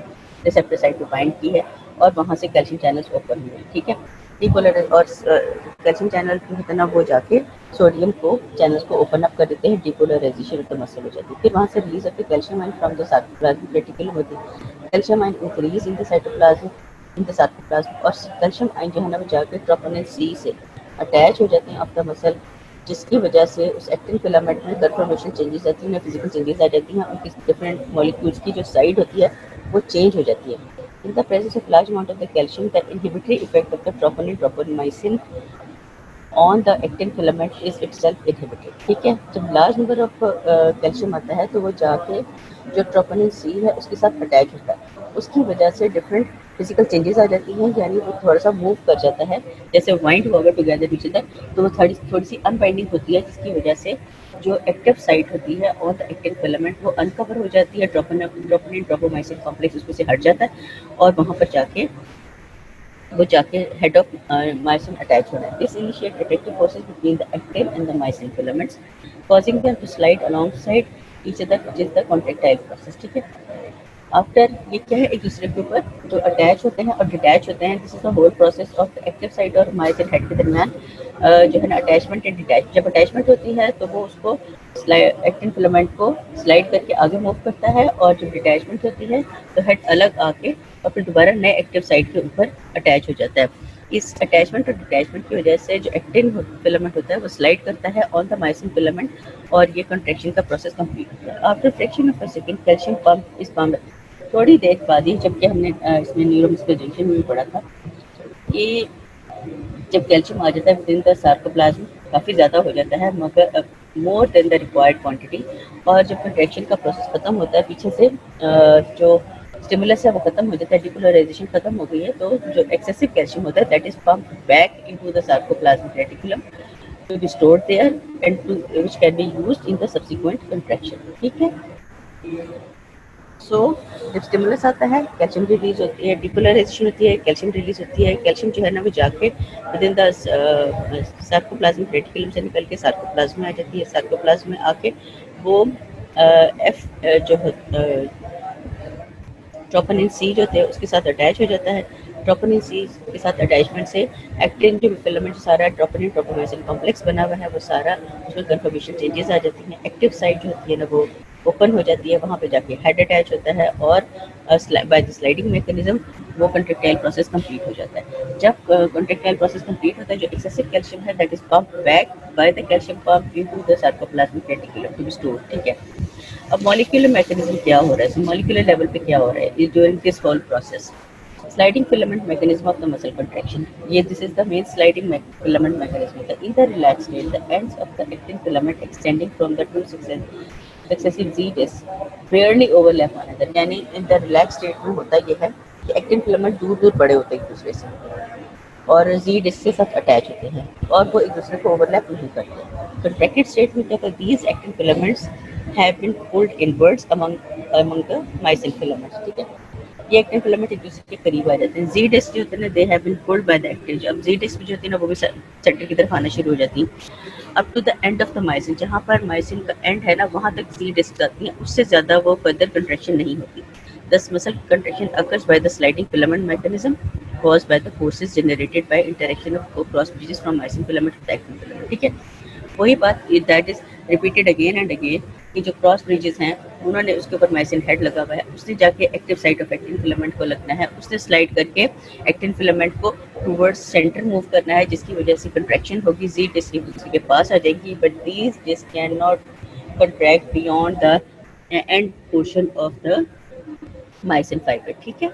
रिसेप्टर साइट को बाइंड की है और वहाँ से कैल्शियम चैनल्स ओपन हुए, ठीक है। डिपोलर और कैल्शियम चैनल जो होता है ना वो जाके सोडियम को चैनल्स को ओपन अप कर देते हैं, डिपोलराइजेशन ऑफ द मसल हो जाती है। फिर वहाँ से release of the calcium ion from the sarcoplasmic reticulum होती है। Calcium ion increase in the cytoplasm in the sarcoplasm, और कैल्शियम आयन जो है ना वो जाके ट्रोपोनिन सी से अटैच हो जाते हैं ऑफ द मसल, जिसकी वजह से उस एक्टिन फिलामेंट में कन्फर्मेशन चेंजेस आती हैं, फिजिकल चेंजेस आ जाती हैं, उनकी डिफरेंट मॉलिक्यूल्स की जो साइड होती है वो चेंज हो जाती है। In the presence of large amount of the calcium, the inhibitory effect of the troponin ट्रोपोमाइसिन on the actin filament is itself inhibited. ठीक है, जब लार्ज नंबर ऑफ कैल्शियम आता है तो वो जाके जो ट्रोपोनिन सी है उसके साथ अटैच होता है, उसकी वजह से डिफरेंट फिजिकल चेंजेस आ जाती हैं, यानी वो थोड़ा सा मूव कर जाता है, जैसे वाइंड होगा टुगेदर ईच अदर, तो वो थोड़ी थोड़ी सी अनबाइंडिंग होती है, जिसकी वजह से जो एक्टिव साइट होती है ऑन द एक्टिन फिलामेंट वो अनकवर हो जाती है, ट्रोपोनिन ट्रोपोमाइसिन कॉम्प्लेक्स उसमें से हट जाता है और वहाँ पर जाके वो जाके हेड ऑफ मायोसिन अटैच हो रहा है। This initiate attractive forces between the actin and the myosin filaments, causing them to slide alongside each other, which is the contractile process। ठीक है, आफ्टर ये क्या है, एक दूसरे के ऊपर जो अटैच होते हैं और डिटैच होते हैं, this is the whole process of the active side और मायोसिन हेड के दरमियान जो है ना अटैचमेंट एंड डिटैच। जब अटैचमेंट होती है तो वो उसको एक्टिन फिलामेंट को स्लाइड करके आगे मूव करता है, और जब डिटैचमेंट होती है तो हेड अलग आके और फिर दोबारा नए एक्टिव साइड के ऊपर अटैच हो जाता है। इस अटैचमेंट और डिटैचमेंट की वजह से जो एक्टिन फिलामेंट होता है वो स्लाइड करता है ऑन द मायोसिन फिलामेंट, और ये कंट्रैक्शन का प्रोसेस कंप्लीट होता है। After fraction of a second, calcium pump is pump. थोड़ी देर बाद ही, जबकि हमने इसमें न्यूरोमस्कुलर जंक्शन में भी पढ़ा था कि जब कैल्शियम आ जाता है विद इन द सार्कोप्लाज्म, काफ़ी ज़्यादा हो जाता है, मगर more than the required quantity, और जब कंट्रैक्शन का प्रोसेस खत्म होता है, पीछे से जो स्टिमुलस है वो खत्म हो जाता है, डिपोलराइजेशन खत्म हो गई है, तो जो एक्सेसिव कैल्शियम होता है that is pump back into the sarcoplasmic reticulum to be stored there and to which can be used in the subsequent contraction. ठीक है, सो जब स्टिमुलस आता है कैल्शियम रिलीज होती है, डिपोलराइजेशन होती है, कैल्शियम रिलीज होती है, कैल्शियम जो है ना वो जाके with in the sarcoplasmic reticulum से निकल के सार्कोप्लाज्म में आ जाती है, सार्कोप्लाज्म में आके वो एफ जो ट्रोपोनिन सी जो थे उसके साथ अटैच हो जाता है। ट्रोपोनिन सी के साथ अटैचमेंट से एक्टिन जो फिलामेंट सारा ट्रोपोनिन ट्रोपोमाइसिन कॉम्प्लेक्स बना हुआ है वो सारा उसमें कन्फर्मेशन चेंजेस आ जाती हैं, एक्टिव साइट जो होती है ना वो ओपन हो जाती है, वहाँ पे जाके हेड अटैच होता है, और बाय द स्लाइडिंग मैकेनिज्म वो कंट्रेक्टाइल प्रोसेस कंप्लीट हो जाता है। जब कंट्रेक्टाइल प्रोसेस कंप्लीट होता है, जो एक्सेसिव कैल्शियम है that is pump back by the calcium pump into the sarcoplasmic reticulum to be stored. ठीक है, अब मॉलिक्यूलर मैकेनिज्म क्या हो रहा है, मॉलिक्यूलर लेवल पे क्या हो रहा है during this whole process. Sliding filament mechanism of the muscle contraction, ये this is the main sliding filament mechanism. In the relax state the ends of the actin filament extending from the two successive Z disc rarely overlap one another, यानी in the relax state में होता ये है कि actin filament दूर दूर बड़े होते हैं एक दूसरे से, और जी डिस्क के साथ अटैच होते हैं, और वो एक दूसरे को ओवरलैप नहीं करते। कंट्रैक्टेड स्टेट में क्या होता है, these actin filaments have been pulled inwards among the myosin filaments. ठीक है, ये एक्टिन फिलामेंट एक दूसरे के करीब आ जाते हैं। जी डिस्क जो होते हैं they have been pulled by the actin, अब जी डिस्क जो होती है ना वो भी सेंटर की तरफ आना शुरू हो जाती है, up to the end of the myosin, जहाँ पर मायोसिन का एंड है ना वहाँ तक जी डिस्क जाती है, उससे ज़्यादा वो फर्दर कंट्रैक्शन नहीं होती। दस muscle contraction occurs by the sliding filament mechanism caused by the forces generated by interaction of cross bridges from myosin filament to the actin filament। ठीक है, वही बात that is repeated again and again कि जो cross bridges हैं उन्होंने उसके ऊपर माइसिन हेड लगा हुआ है, उसने जाके active site of actin filament को लगना है, उसने स्लाइड करके एक्टिन फिलामेंट को टूवर्ड्स सेंटर मूव करना है, जिसकी वजह से कंट्रैक्शन होगी, जी डिस्क एक दूसरे के पास आ जाएगी, but these disc can not contract beyond the end portion of the myosin fiber। ठीक है,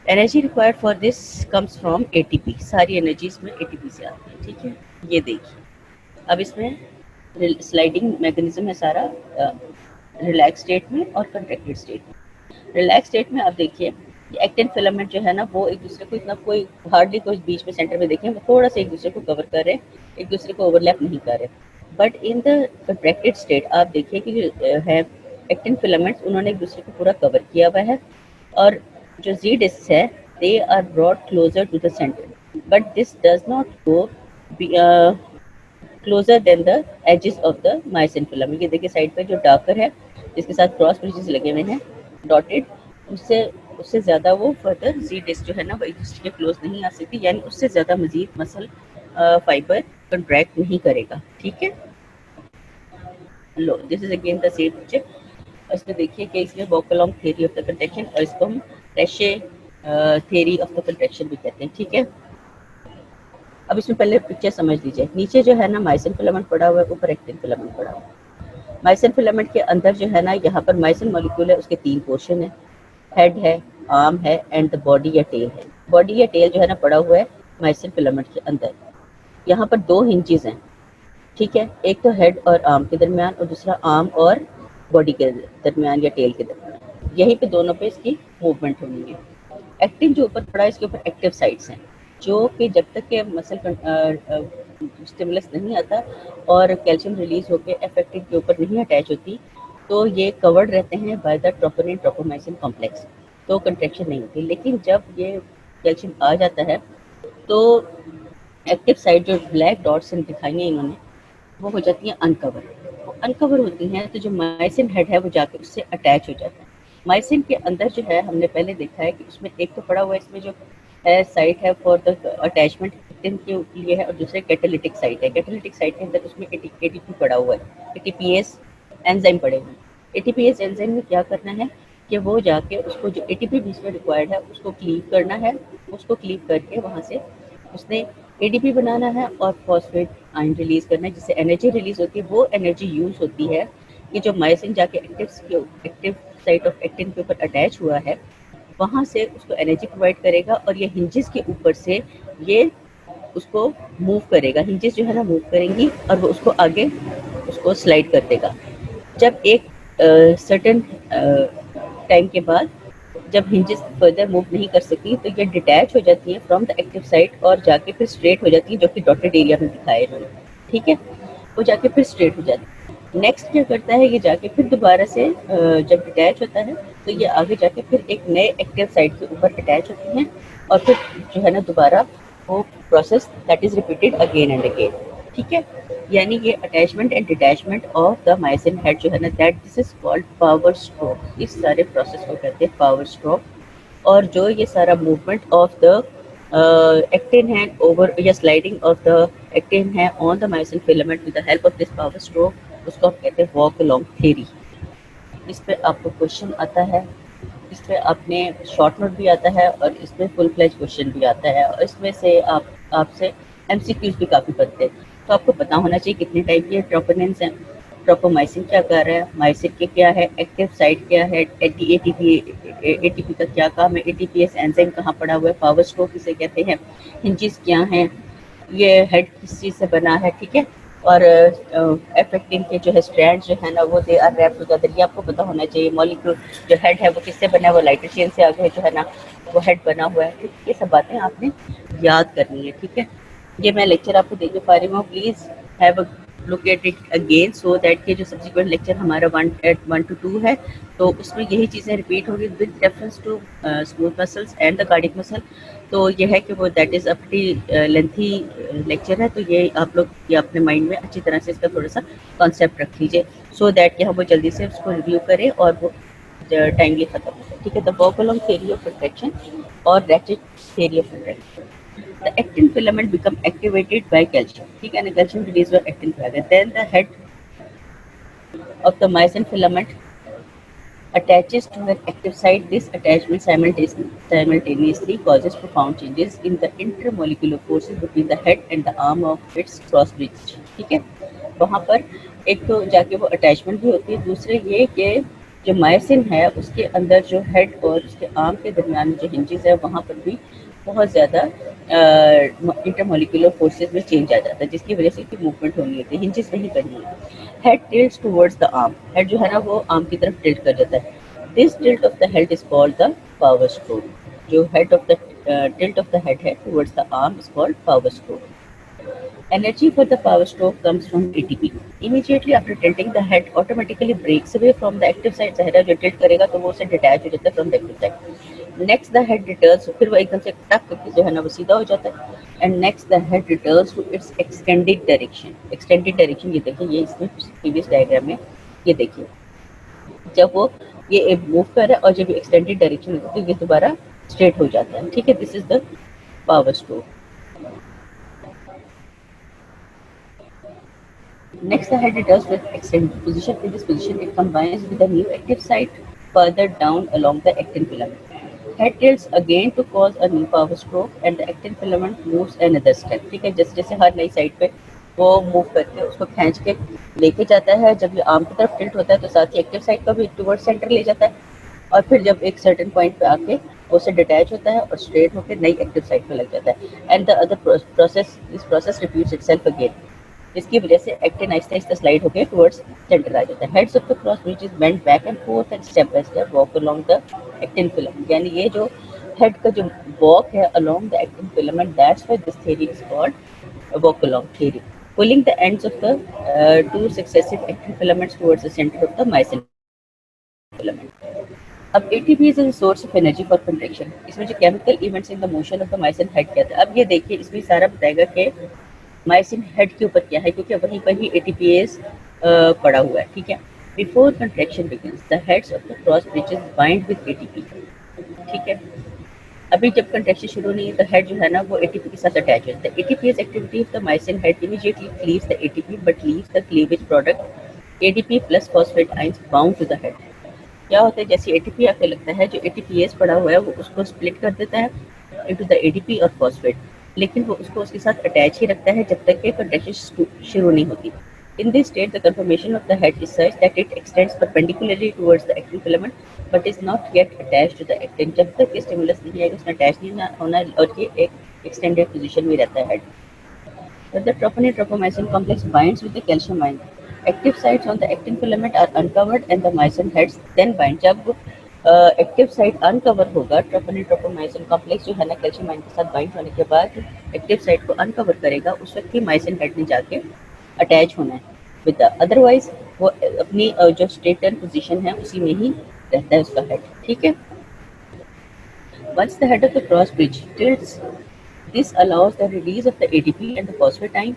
energy required for this comes from ATP, सारी एनर्जीज में एटीपी से आती है। ठीक है, ये देखिए अब इसमें स्लाइडिंग मैकेनिज्म है सारा रिलैक्स स्टेट में और कंट्रैक्टेड स्टेट में। रिलैक्स स्टेट में आप देखिए एक्टिन फिलामेंट जो है ना वो एक दूसरे को इतना कोई हार्डली कोई बीच में सेंटर में देखें वो थोड़ा सा एक दूसरे को कवर कर रहे, एक दूसरे को ओवरलैप नहीं कर रहे, but in the contracted state आप देखिए कि जो है एक्टिन फिलामेंट्स उन्होंने एक दूसरे को पूरा कवर किया हुआ है, और जो जी डिस्क है they are brought closer to the centre, but this does not go closer than the edges of the myosin filament. ये देखिए साइड पे जो डार्कर है जिसके साथ क्रॉस ब्रिजेस लगे हुए हैं डॉटेड, उससे उससे ज़्यादा वो फर्दर जी डिस्क जो है ना वो एक दूसरे के क्लोज नहीं आ सकती, यानी उससे ज़्यादा मजीद मसल फाइबर कंट्रैक्ट नहीं करेगा। ठीक है, लो this is again the same picture, और इसमें देखिए कि इसमें walk along theory of the contraction, और इसको हम रेशे थ्योरी ऑफ द कंट्रैक्शन भी कहते हैं। ठीक है, अब इसमें पहले पिक्चर समझ लीजिए। नीचे जो है ना माइसिन फिलामेंट पड़ा हुआ है, ऊपर एक्टिन फिलामेंट पड़ा हुआ है। माइसिन फिलामेंट के अंदर जो है ना, यहाँ पर माइसिन मॉलिक्यूल है, उसके 3 पोर्शन है, हेड है, आर्म है एंड द बॉडी या टेल है। बॉडी या टेल जो है ना पड़ा हुआ है माइसिन फिलामेंट के अंदर। यहाँ पर 2 हिंजेस हैं, ठीक है, एक तो हेड और आर्म के दरमियान और दूसरा आर्म और बॉडी के दरमियान या टेल के दरमियान। यहीं पे दोनों पे इसकी मूवमेंट होनी है। एक्टिन जो ऊपर पड़ा है, इसके ऊपर एक्टिव साइट्स हैं, जो कि जब तक के मसल स्टिमुलस नहीं आता और कैल्शियम रिलीज होकर एफेक्टिव के ऊपर नहीं अटैच होती, तो ये कवर्ड रहते हैं बाय द ट्रोपोनिन ट्रोपोमाइसिन कॉम्प्लेक्स, तो कंट्रैक्शन नहीं होती। लेकिन जब ये कैल्शियम आ जाता है तो एक्टिव साइट जो ब्लैक डॉट्स दिखाई हैं इन्होंने, वो हो जाती हैं अनकवर। वो अनकवर होती हैं तो जो माइसिन हेड है वो जाके उससे अटैच हो जाता है। माइसिन के अंदर जो है हमने पहले देखा है कि उसमें एक तो पड़ा हुआ है, इसमें जो है साइट है फॉर द अटैचमेंट एक्टिन के लिए है, और दूसरे कैटालिटिक साइट है। कैटालिटिक साइट के अंदर उसमें एटीपी पड़ा हुआ है, एटीपीएस एंजाइम पड़े हुए हैं। एटीपीएस एंजाइम में क्या करना है कि वो जाके उसको जो एटीपी बीच में रिक्वायर्ड है उसको क्लीव करना है। उसको क्लीव करके वहाँ से उसने एडीपी बनाना है और फॉस्फेट आयन रिलीज करना है, जिससे एनर्जी रिलीज होती है। वो एनर्जी यूज होती है कि जो मायोसिन जाके एक्टिव साइट ऑफ एक्टिन के ऊपर अटैच हुआ है, वहाँ से उसको एनर्जी प्रोवाइड करेगा और ये हिंजेस के ऊपर से ये उसको मूव करेगा। हिंजेस जो है ना मूव करेंगी और वो उसको आगे उसको स्लाइड कर देगा। जब एक सर्टेन टाइम के बाद जब हिंजेस फर्दर मूव नहीं कर सकती, तो ये डिटैच हो जाती है फ्रॉम द एक्टिव साइट और जाके फिर स्ट्रेट हो जाती है, जो कि डॉटेड एरिया में दिखाया इन्होंने, ठीक है। वो जाके फिर स्ट्रेट हो जाती है। नेक्स्ट क्या करता है, ये जाके फिर दोबारा से जब डिटैच होता है तो ये आगे जाके फिर एक नए एक्टिव साइट के ऊपर अटैच होती हैं और फिर जो है ना दोबारा वो process that is repeated again and again, ठीक है। यानी ये attachment and detachment of the myosin head जो है ना, that this is called power stroke. इस सारे प्रोसेस को कहते हैं पावर स्ट्रोक। और जो ये सारा मूवमेंट ऑफ द एक्टिन है ओवर या स्लाइडिंग ऑफ द एक्टिन है on the myosin filament with the help of this power stroke, उसको हम कहते हैं वॉक अलोंग थ्योरी। इस पे आपको क्वेश्चन आता है, इस पे आपने शॉर्ट नोट भी आता है और इसमें फुल फ्लेज क्वेश्चन भी आता है, और इसमें से आपसे एमसीक्यूज भी काफ़ी बनते हैं। तो आपको पता होना चाहिए कितने टाइप के ट्रोपोनिन्स हैं, ट्रोपोमाइसिन क्या कर रहा है, माइसिन के क्या है, एक्टिव साइट क्या है, एटीपी का क्या काम है, एटीपीएस एंजाइम कहाँ पड़ा हुआ है, पावर स्ट्रोक किसे कहते हैं, हिंजेस क्या हैं, ये हेड किस चीज़ से बना है, ठीक है। और एफेक्टिंग के जो है स्ट्रैंड जो है ना, वो दे आर रैप्ड टुगेदर, ये आपको पता होना चाहिए। मॉलिक्यूल जो हेड है वो किससे बना है, वो लाइटर चेन से आगे जो है ना वो हेड बना हुआ है। ये सब बातें आपने याद करनी है, ठीक है। ये मैं लेक्चर आपको दे पा रही हूँ, please have a look at it again so that कि जो सब्सिक्वेंट लेक्चर हमारा 1 to 2 है, तो उसमें यही चीज़ें रिपीट होगी with reference to smooth muscles and the cardiac muscle. तो ये है कि वो that is a pretty lengthy lecture है, तो ये आप लोग ये अपने माइंड में अच्छी तरह से इसका थोड़ा सा कॉन्सेप्ट रख लीजिए, सो दैट कि हम वो जल्दी से उसको रिव्यू करें और वो टाइमली खत्म हो जाए, ठीक है। The walk along theory of refraction और ratchet theory of refraction. The actin filament become activated by calcium, ठीक है ना, calcium release by actin filament, then the head of the myosin filament attaches to an active site. This attachment simultaneously causes profound changes in the intermolecular forces between the head and the arm of its cross bridge, ठीक है। वहाँ पर एक तो जाके वो attachment भी होती है, दूसरे ये कि जो मायोसिन है उसके अंदर जो हेड और उसके आर्म के दरमियान जो हिंजेस है वहाँ पर भी बहुत ज़्यादा इंटरमोलिकुलर फोर्सेस में चेंज आ जाता है, जिसकी वजह से इसकी मूवमेंट होनी होती है, हिंजेस नहीं करनी है। Head tilts towards the arm, head जो है ना वो आर्म की तरफ टिल्ट कर जाता है। This tilt of the head is called the power stroke. जो head of the tilt of the head है towards the arm is called power stroke. Energy for the power stroke comes from ATP. Immediately after tilting, the head automatically breaks away from the active side. ज़ाहिर जो tilt करेगा तो वो उससे detach हो जाता है from the active side. Next the head returns, फिर वो एकदम से टक करके जो है ना वो सीधा हो जाता है. And next the head returns to its extended direction. Extended direction ये देखिए, ये इसमें previous diagram में ये देखिए, जब वो ये मूव कर रहा है और जब एक्सटेंडेड डायरेक्शन होती है तो ये दोबारा स्ट्रेट हो जाता है, ठीक है। This is the power stroke. Next, the head returns with extended position. In this position, it combines with a new active site further down along the actin filament. Head tilts again to cause a new power stroke and the actin filament moves another step. ठीक है, जैसे जैसे हर नई side पे वो move करके उसको खींच के लेके जाता है। जब ये आर्म की तरफ टिल्ट होता है तो साथ ही एक्टिव साइड का भी टुवर्ड सेंटर ले जाता है, और फिर जब एक सर्टेन पॉइंट पे आके वो उससे डिटैच होता है और स्ट्रेट होकर नई एक्टिव साइड पे लग जाता है। And the other process, this process repeats itself again, जिसकी वजह से एक्टिन आहिस्ता आहिस्ता स्लाइड होकर टुवर्ड्स सेंटर आ जाता है। Heads of the cross bridge is bend back and fourth and step by step walk along the actin filament. यानी ये जो head का जो वॉक है along the actin filament, that's why this theory is called walk along theory, pulling the ends of the two successive actin filaments towards the center of the myosin filament. अब ATP is a source of energy for contraction. इसमें जो chemical events in the motion of the myosin head कहते हैं। अब ये देखिए, इसमें सारा बताएगा कि माइसिन हेड के ऊपर क्या है, क्योंकि वहीं पर ही एटीपीएस पड़ा हुआ है। ठीक है, before contraction begins the heads of the cross bridges bind with ATP. ठीक है, अभी जब कंट्रैक्शन शुरू नहीं है तो हेड जो है ना वो एटीपी के साथ अटैच है। The ATPase activity of the myosin head immediately cleaves the ATP but leaves the cleavage product ADP plus phosphate ions bound to the head. क्या होता है, जैसे एटीपी आके लगता है, जो एटीपीएस पड़ा हुआ है वो उसको स्प्लिट कर देता है इनटू द एडीपी और फॉस्फेट, लेकिन वो उसको उसके साथ अटैच ही रखता है जब तक कि कंट्रैक्शन शुरू नहीं होती। In this state, the conformation of the head is such that it extends perpendicularly towards the actin filament, but is not yet attached to the actin. जब तक ये स्टिमुलस नहीं आएगा उसमें अटैच नहीं होना, और ये एक एक्सटेंडेड पोजीशन में रहता है head. But the troponin tropomyosin complex binds with the calcium ion. Active sites on the actin filament are uncovered and the myosin heads then bind. जब एक्टिव साइट अनकवर होगा, ट्रोपोनिन ट्रोपोमाइसिन कॉम्प्लेक्स जो है ना calcium ion के साथ bind होने के बाद एक्टिव साइट को अनकवर करेगा, उस वक्त ही माइसिन हेड ने जाके अटैच होना है विद द, अदरवाइज वो अपनी जो स्ट्रेटन पोजीशन है उसी में ही रहता है उसका हेड। ठीक है, once the head of the cross bridge tilts, this allows the release of the ADP and the phosphatine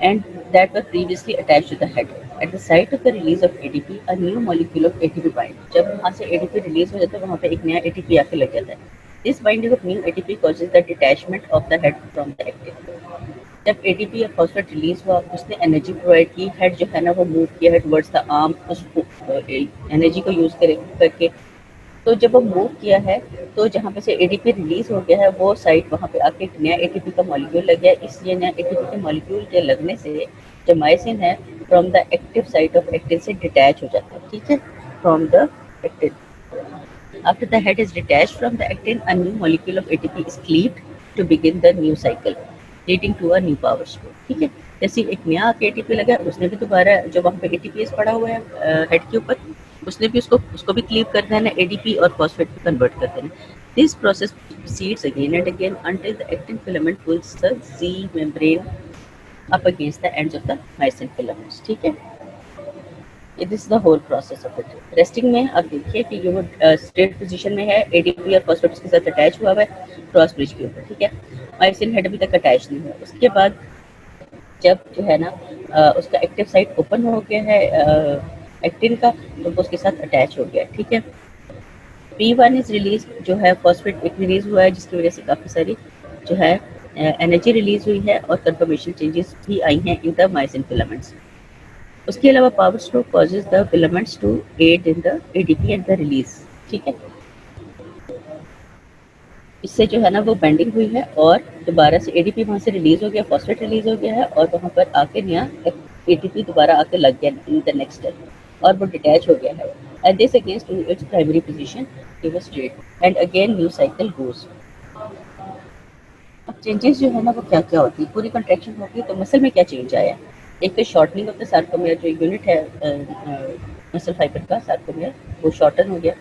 and that were previously attached to the head. At the site of the release of ADP, a new molecule of ATP binds. जब वहाँ से ADP release हो जाता है वहाँ पे एक नया ATP आके लग जाता है। This binding of new ATP causes the detachment of the head from the actin. जब एटीपी या फॉस्फेट रिलीज हुआ, उसने एनर्जी प्रोवाइड की, हेड जो है ना वो मूव किया है टुवर्ड्स द आर्म, उसको एनर्जी को यूज करके। तो जब वो मूव किया है तो जहाँ पे से एटीपी रिलीज हो गया है वो साइड वहाँ पे आके एक नया एटीपी का मॉलिक्यूल लग गया। इसलिए नया एटीपी के मॉलिक्यूल के लगने से जो माइसिन है from the active site of actin से डिटैच हो जाता है। ठीक है, from the actin. After the head is detached from the actin, a new molecule of ATP is cleaved to begin the new cycle, leading to a new power stroke. ठीक है, जैसे एक नया आके एटीपी लगा, उसने भी दोबारा जो वहाँ पे एटीपीएस पड़ा हुआ है हेड के ऊपर, उसने भी उसको भी क्लीव कर देना, एडीपी और फॉस्फेट में कन्वर्ट कर देना। This process proceeds again and again until the actin filament pulls the Z membrane up against the ends of the myosin filaments. ठीक है, this the whole process of it. Resting में आप देखिए कि ये वो स्ट्रेट पोजीशन में है, एडीपी और फॉस्फेट के साथ अटैच हुआ है क्रॉस ब्रिज के ऊपर। ठीक है, माइसिन हेड अभी तक अटैच नहीं हुआ। उसके बाद जब जो है ना उसका एक्टिव साइट ओपन हो गया है एक्टिन का, तो वो उसके साथ अटैच हो गया। ठीक है, P1 इज रिलीज, जो है फॉस्फेट एक रिलीज हुआ है जिसकी वजह से काफ़ी सारी जो है एनर्जी रिलीज हुई है और कंफर्मेशन चेंजेस भी आई हैं इन द माइसिन फिलामेंट्स। उसके अलावा power stroke causes the filaments to add in the ADP and the release. ठीक है, इससे जो है ना वो बेंडिंग हुई है और दोबारा से एडीपी वहाँ से रिलीज हो गया, फॉस्फेट रिलीज हो गया है और वहाँ पर आके नया एटीपी दोबारा आके लग गया इन द नेक्स्ट स्टेप और वो डिटैच हो गया है। And this against to its primary position to the straight and again new cycle goes. अब चेंजेस जो है ना वो क्या क्या होती है, पूरी कंट्रैक्शन होगी तो मसल में क्या चेंज आया। एक तो शॉर्टनिंग ऑफ द सार्कोमियर, जो यूनिट है मसल फाइबर का सार्कोमियर, वो शॉर्टन हो गया।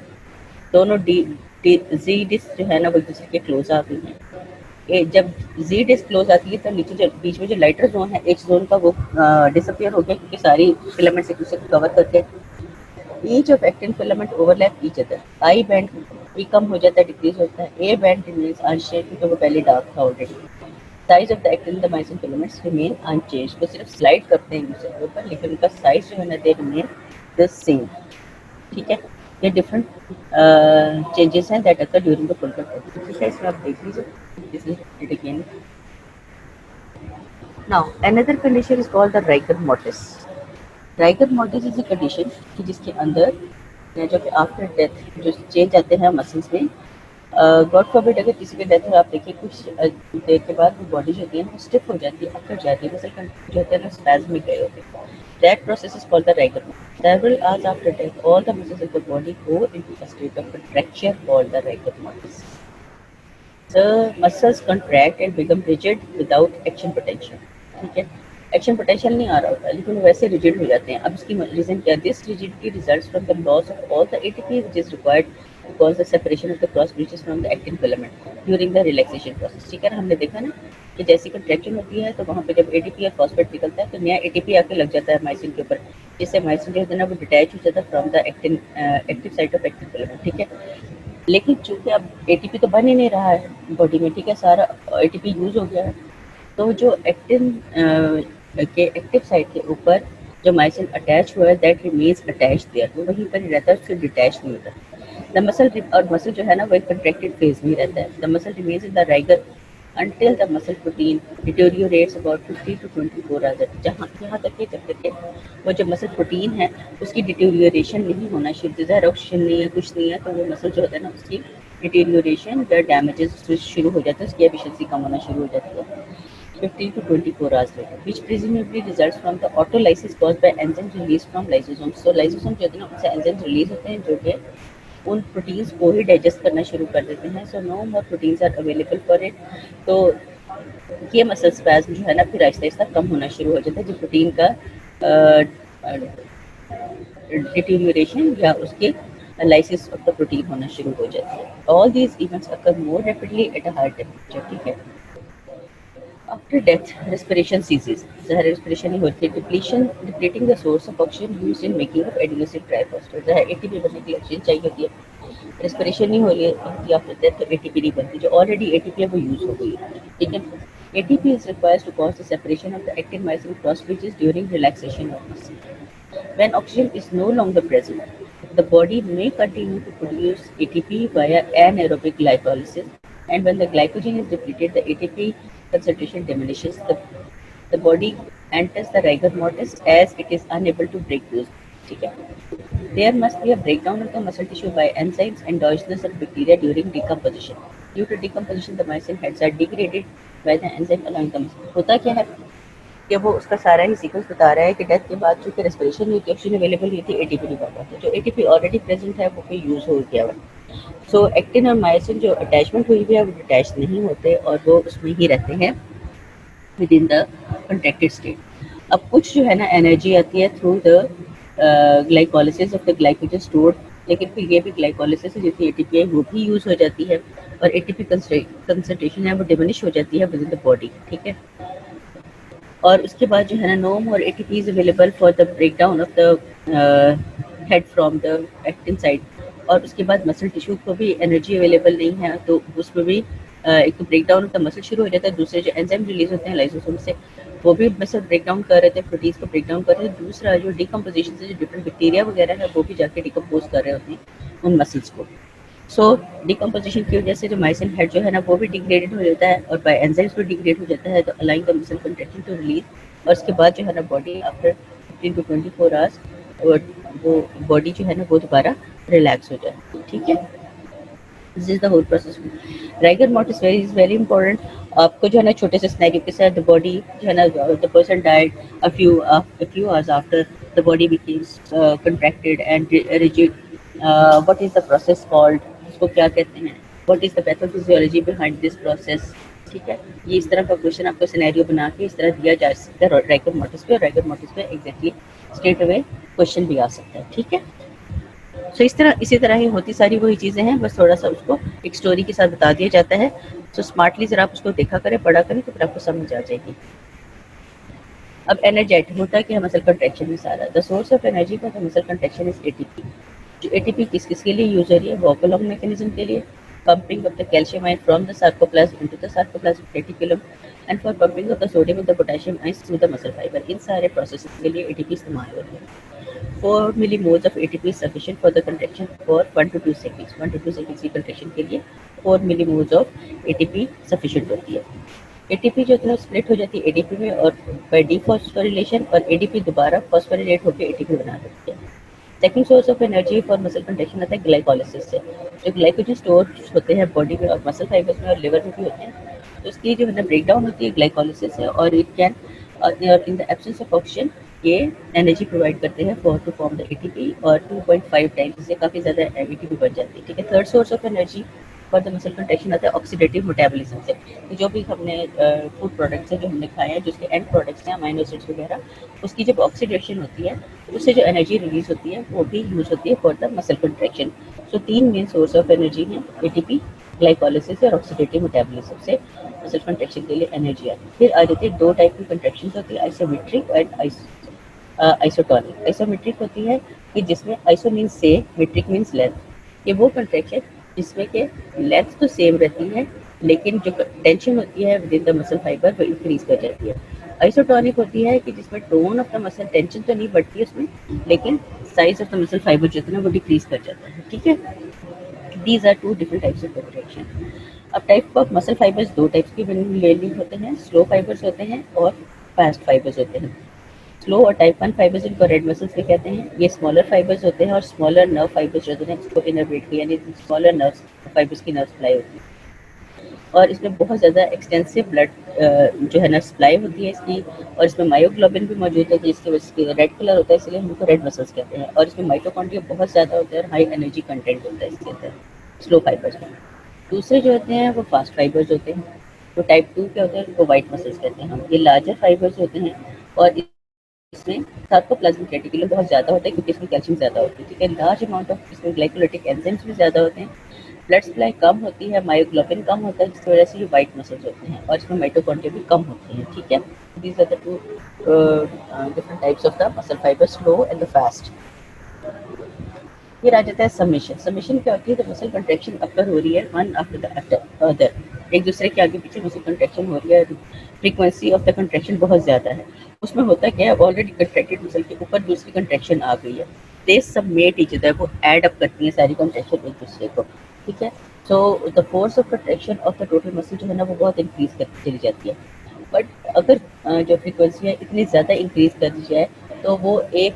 दोनों जी डिस्क जो है ना वो एक दूसरे के क्लोज आ गई हैं। जब जी डिस्क क्लोज आती है तो नीचे जो बीच में जो लाइटर जोन है एच जोन का वो डिसअपियर हो गया, क्योंकि सारी फिलामेंट्स एक दूसरे को कवर करके each of actin filament overlap each other. I band भी कम हो जाता है, डिक्रीज होता है। ए बैंड रिमेन्स अनशेप्ड क्योंकि वो पहले डार्क था already. Size of the actin the myosin filaments remain unchanged. वो सिर्फ स्लाइड करते हैं दूसरे के ऊपर, लेकिन उनका साइज जो है ना दे रिमेन द सेम। ठीक है, ये डिफरेंट चेंजेस हैं that occur during the folder process. ठीक है, इसमें आप देख लीजिए, this is it again. Now another condition is called the rigor mortis. Rigor mortis is a condition कि जिसके अंदर जो कि आफ्टर डेथ जो चेंज आते हैं मसल्स में, गॉड फॉरबिड अगर किसी की डेथ हो, आप देखिए कुछ देर के बाद वो बॉडी जो होती है ना स्टिफ हो जाती है, अकड़ जाती है, मसल जो होते हैं ना स्पैज़मिक गए होते हैं। That process is called the rigor mode. Several hours after death, all the muscles of the body go into a state of contraction called the rigor mortis. The muscles contract and become rigid without action potential. ठीक है, action potential नहीं आ रहा होता लेकिन वो वैसे rigid हो जाते हैं. अब इसकी रीजन क्या है? This rigidity results from the loss of all the ATP which is required to cause the separation of the cross bridges from the actin filament during the relaxation process. ठीक है ना, हमने देखा ना कि जैसी कंट्रैक्शन होती है तो वहाँ पे जब एटीपी और फॉस्फेट निकलता है तो नया एटीपी आके लग जाता है माइसिन के ऊपर, जिससे माइसिन जो है ना वो डिटैच हो जाता है from the actin active site of actin filament. ठीक है, लेकिन चूंकि अब एटीपी तो बन ही नहीं रहा है बॉडी में, ठीक है, सारा एटीपी यूज हो गया है, तो जो एक्टिन के एक्टिव साइट के ऊपर जो माइसिन अटैच हुआ है दैट रिमेन्स अटैच देयर, वो वहीं पर ही रहता है, उससे डिटैच नहीं होता. द मसल और मसल जो है ना वो एक कंट्रैक्टेड फेज में रहता है. The muscle remains in the rigor until the muscle protein deteriorates about 50 to 24 hours. जहाँ यहाँ तक कि जब तक वो जो मसल प्रोटीन है उसकी डिटेरियोरेशन नहीं होना शुरू, ज़्यादा ऑक्सीजन नहीं है, कुछ नहीं है, तो वो मसल जो होता है ना उसकी डिटेरियोरेशन या डैमेजेस शुरू हो जाता है, उसकी एफिशिएंसी कम होना शुरू हो जाती है 15 to 24 hours later, which presumably results from the autolysis caused by enzymes released from lysosomes. So lysosomes जो होते हैं ना उनसे enzymes रिलीज होते हैं जो कि उन प्रोटीन्स को ही डाइजेस्ट करना शुरू कर देते हैं. So no more proteins are available for it. तो ये मसल स्पैज़म जो है ना फिर आहिस्ता आहिस्ता कम होना शुरू हो जाता है, जो प्रोटीन का डिटेरियोरेशन या उसके लाइसिस ऑफ द प्रोटीन होना शुरू हो जाती है. All these events occur more rapidly at a high temperature. ठीक है, आफ्टर डेथ respiration ceases. ज़हर respiration नहीं होती. depleting the source of oxygen used in making of adenosine triphosphate. ज़हर एटीपी बनने के लिए ऑक्सीजन चाहिए होती है, respiration नहीं हो रही होती आफ्टर डेथ तो एटीपी नहीं बनती, जो ऑलरेडी एटीपी है वो यूज हो गई है. ठीक है, ATP is required to cause the separation of the actin myosin cross bridges during relaxation of muscle. When oxygen is no longer present, the body may continue to produce ATP via anaerobic glycolysis, and when the glycogen is depleted, the ATP concentration diminishes. The body enters the rigor mortis as it is unable to break those. ठीक है, there must be a breakdown of the muscle tissue by enzymes endogenous of bacteria during decomposition. Due to decomposition, the myosin heads are degraded by the enzyme allowing the muscle. होता क्या है कि वो उसका सारा ही sequence बता रहा है कि डेथ के बाद चूंकि रेस्पिरेशन नहीं थी, ऑक्सीजन अवेलेबल नहीं थी, एटीपी नहीं बनता था, जो एटीपी ऑलरेडी प्रेजेंट है वो फिर यूज हो गया हुआ. सो एक्टिन और मायोसिन जो अटैचमेंट हुई हुई है वो डिटैच नहीं होते और वो उसमें ही रहते हैं with in the contracted state. अब कुछ जो है ना एनर्जी आती है through the glycolysis of the glycogen stored, लेकिन फिर ये भी ग्लाइकोलिसिस है जिसकी एटीपी है वो भी यूज हो जाती है और एटीपी कंसंट्रेशन है वो डिमिनिश हो जाती है विद इन द बॉडी. ठीक है, और उसके बाद जो है ना no more ATP is available for the break down of the head from the actin side. और उसके बाद मसल टिश्यू को भी एनर्जी अवेलेबल नहीं है, तो उसमें भी एक तो break down of the muscle शुरू हो जाता है, दूसरे जो एंजाइम रिलीज होते हैं लाइसोसोम से वो भी मसल ब्रेक डाउन कर रहे थे, प्रोटीन्स को ब्रेक डाउन कर रहे थे. दूसरा जो डिकम्पोजिशन से जो डिफरेंट बैक्टीरिया वगैरह है वो भी जाके डिकम्पोज कर रहे होते हैं उन मसल्स को. सो डिकम्पोजिशन की वजह से जो माइसिन हेड जो है ना वो भी डिग्रेडेड हो जाता है और बाय एंजाइम्स भी डिग्रेड हो जाता है, तो allowing the muscle contraction to release. और उसके बाद जो है ना बॉडी आफ्टर 15 to 24 आवर्स वो बॉडी जो है ना वो दोबारा रिलैक्स हो जाए. ठीक है, this is the whole process. Rigor mortis is very important. आपको जो है ना छोटे से स्नैरियो के साथ द बॉडी जो है ना the person died a few hours after the body becomes contracted and rigid. What is the process called, उसको क्या कहते हैं, what is the pathophysiology behind this process. ठीक है, ये इस तरह का क्वेश्चन आपको सिनेरियो बना के इस तरह दिया जा सकता है राइगर मोर्टिस पे, और राइगर मोर्टिस पे एग्जैक्टली स्ट्रेट अवे क्वेश्चन भी आ सकता है. ठीक है, सो इसी तरह ही होती सारी वही चीज़ें हैं, बस थोड़ा सा उसको एक स्टोरी के साथ बता दिया जाता है. सो स्मार्टली ज़रा आप उसको देखा करें, पढ़ा करें, तो फिर आपको समझ आ जाएगी. अब एनर्जेटिक होता है कि मसल कंट्रैक्शन में सारा the source of energy for the muscle contraction is ATP. जो एटीपी किस किस के लिए यूज हो रही है, वॉकलॉग मैकेनिज्म के लिए, pumping of the calcium ion from the sarcoplasm into the sarcoplasmic reticulum, and for pumping of the sodium and the potassium ions through the muscle fiber. इन सारे प्रोसेस के लिए एटीपी इस्तेमाल होती है. 4 millimoles of ATP is sufficient for the contraction for 1 to 2 seconds. 1 to 2 seconds की contraction के लिए 4 millimoles of ATP sufficient होती है. ATP जो है स्प्लिट हो जाती है ADP में और by dephosphorylation, और ADP दोबारा फॉस्फोरिलेट होकर ATP बना देती है. Second source of energy for muscle contraction आता है ग्लाइकोलिसिस से। जो ग्लाइकोजन स्टोर होते हैं बॉडी में और मसल फाइबर्स में और लिवर में भी होते हैं, तो उसकी जो है ना ब्रेक डाउन होती है ग्लाइकोलिसिस से, और it can in the absence of oxygen ये एनर्जी प्रोवाइड करते हैं for to form the ATP, और 2.5 टाइम्स से काफ़ी ज़्यादा एटीपी बढ़ जाती है। ठीक है, third source of energy for the muscle contraction आता है ऑक्सीडेटिव मेटाबॉलिज्म से। तो जो भी हमने फूड प्रोडक्ट्स है जो हमने खाए हैं, जिसके एंड प्रोडक्ट्स हैं अमाइनो एसिड्स वगैरह, उसकी जब ऑक्सीडेशन होती है तो उससे जो एनर्जी रिलीज होती है वो भी यूज होती है फॉर द मसल कंट्रैक्शन। सो तीन मेन सोर्स ऑफ एनर्जी हैं, एटीपी, ग्लाइकोलिसिस और ऑक्सीडेटिव मेटाबॉलिज्म से मसल कंट्रैक्शन के लिए एनर्जी आती है। फिर आ जाती है दो टाइप की कंट्रैक्शन होती है, आइसोमेट्रिक एंड आइसोटोनिक। आइसोमेट्रिक होती है कि जिसमें iso means same, metric means length, ये वो कंट्रैक्शन जिसमें के लेंथ तो सेम रहती है लेकिन जो टेंशन होती है with in the muscle fibre वो इंक्रीज कर जाती है। आइसोटोनिक होती है कि जिसमें tone of the muscle, tension तो नहीं बढ़ती है उसमें, लेकिन size of the muscle fibre जो है ना वो डिक्रीज कर जाता है। ठीक है, these are two different types of contraction. अब टाइप ऑफ मसल फाइबर्स दो टाइप्स के मेनली होते हैं, स्लो फाइबर्स होते हैं और फास्ट फाइबर्स होते हैं। स्लो और टाइप 1 फाइबर्स इनको रेड मसल्स भी कहते हैं। ये स्मॉलर फाइबर्स होते हैं और स्मॉलर नर्व फाइबर्स जो होते हैं इसको इनर्वेट की यानी स्मॉलर नर्व फाइबर्स की नर्व सप्लाई होती है, और इसमें बहुत ज़्यादा एक्सटेंसिव ब्लड जो है ना सप्लाई होती है इसकी, और इसमें मायोग्लोबिन भी मौजूद है जिसकी वजह से रेड कलर होता है, इसलिए हम इनको रेड मसल्स कहते हैं। और इसमें माइटोकॉन्ड्रिया बहुत ज़्यादा होता है और हाई एनर्जी कंटेंट होता है इसके अंदर, स्लो फाइबर्स में। दूसरे जो होते हैं वो फास्ट फाइबर्स होते हैं। तो टाइप 2 के होते हैं उनको वाइट मसल्स कहते हैं हम। ये लार्जर फाइबर्स होते हैं और इसमें सार्कोप्लाज्मिक रेटिकुलम बहुत ज़्यादा होता है क्योंकि इसमें कैल्शियम ज़्यादा होती है। ठीक है, लार्ज अमाउंट ऑफ इसमें ग्लाइकोलाइटिक एंजाइम्स भी ज़्यादा होते हैं, ब्लड सप्लाई कम होती है, मायोग्लोबिन कम होता है जिसकी वजह से ये वाइट मसल्स होते हैं, और इसमें माइटोकॉन्ड्रिया भी कम होती हैं। ठीक है, these are the two different types of the muscle fibre, slow and the fast. फिर आ जाता है समेशन। समेशन क्या होती है, तो मसल कंट्रैक्शन अकर हो रही है वन आफ्टर द अदर, एक दूसरे के आगे पीछे मसल कंट्रैक्शन हो रही है, फ्रीक्वेंसी ऑफ द कंट्रैक्शन बहुत ज़्यादा है। उसमें होता क्या है, ऑलरेडी कंट्रैक्टेड मसल के ऊपर दूसरी कंट्रैक्शन आ गई है, दे सबमेट ईच अदर, वो ऐड अप करती हैं सारी कंट्रैक्शन एक दूसरे को। ठीक है, so the force of contraction of the total muscle जो है ना वो बहुत इंक्रीज करती चली जाती है। बट अगर जो फ्रीक्वेंसी है इतनी ज़्यादा इंक्रीज कर दी जाए तो वो एक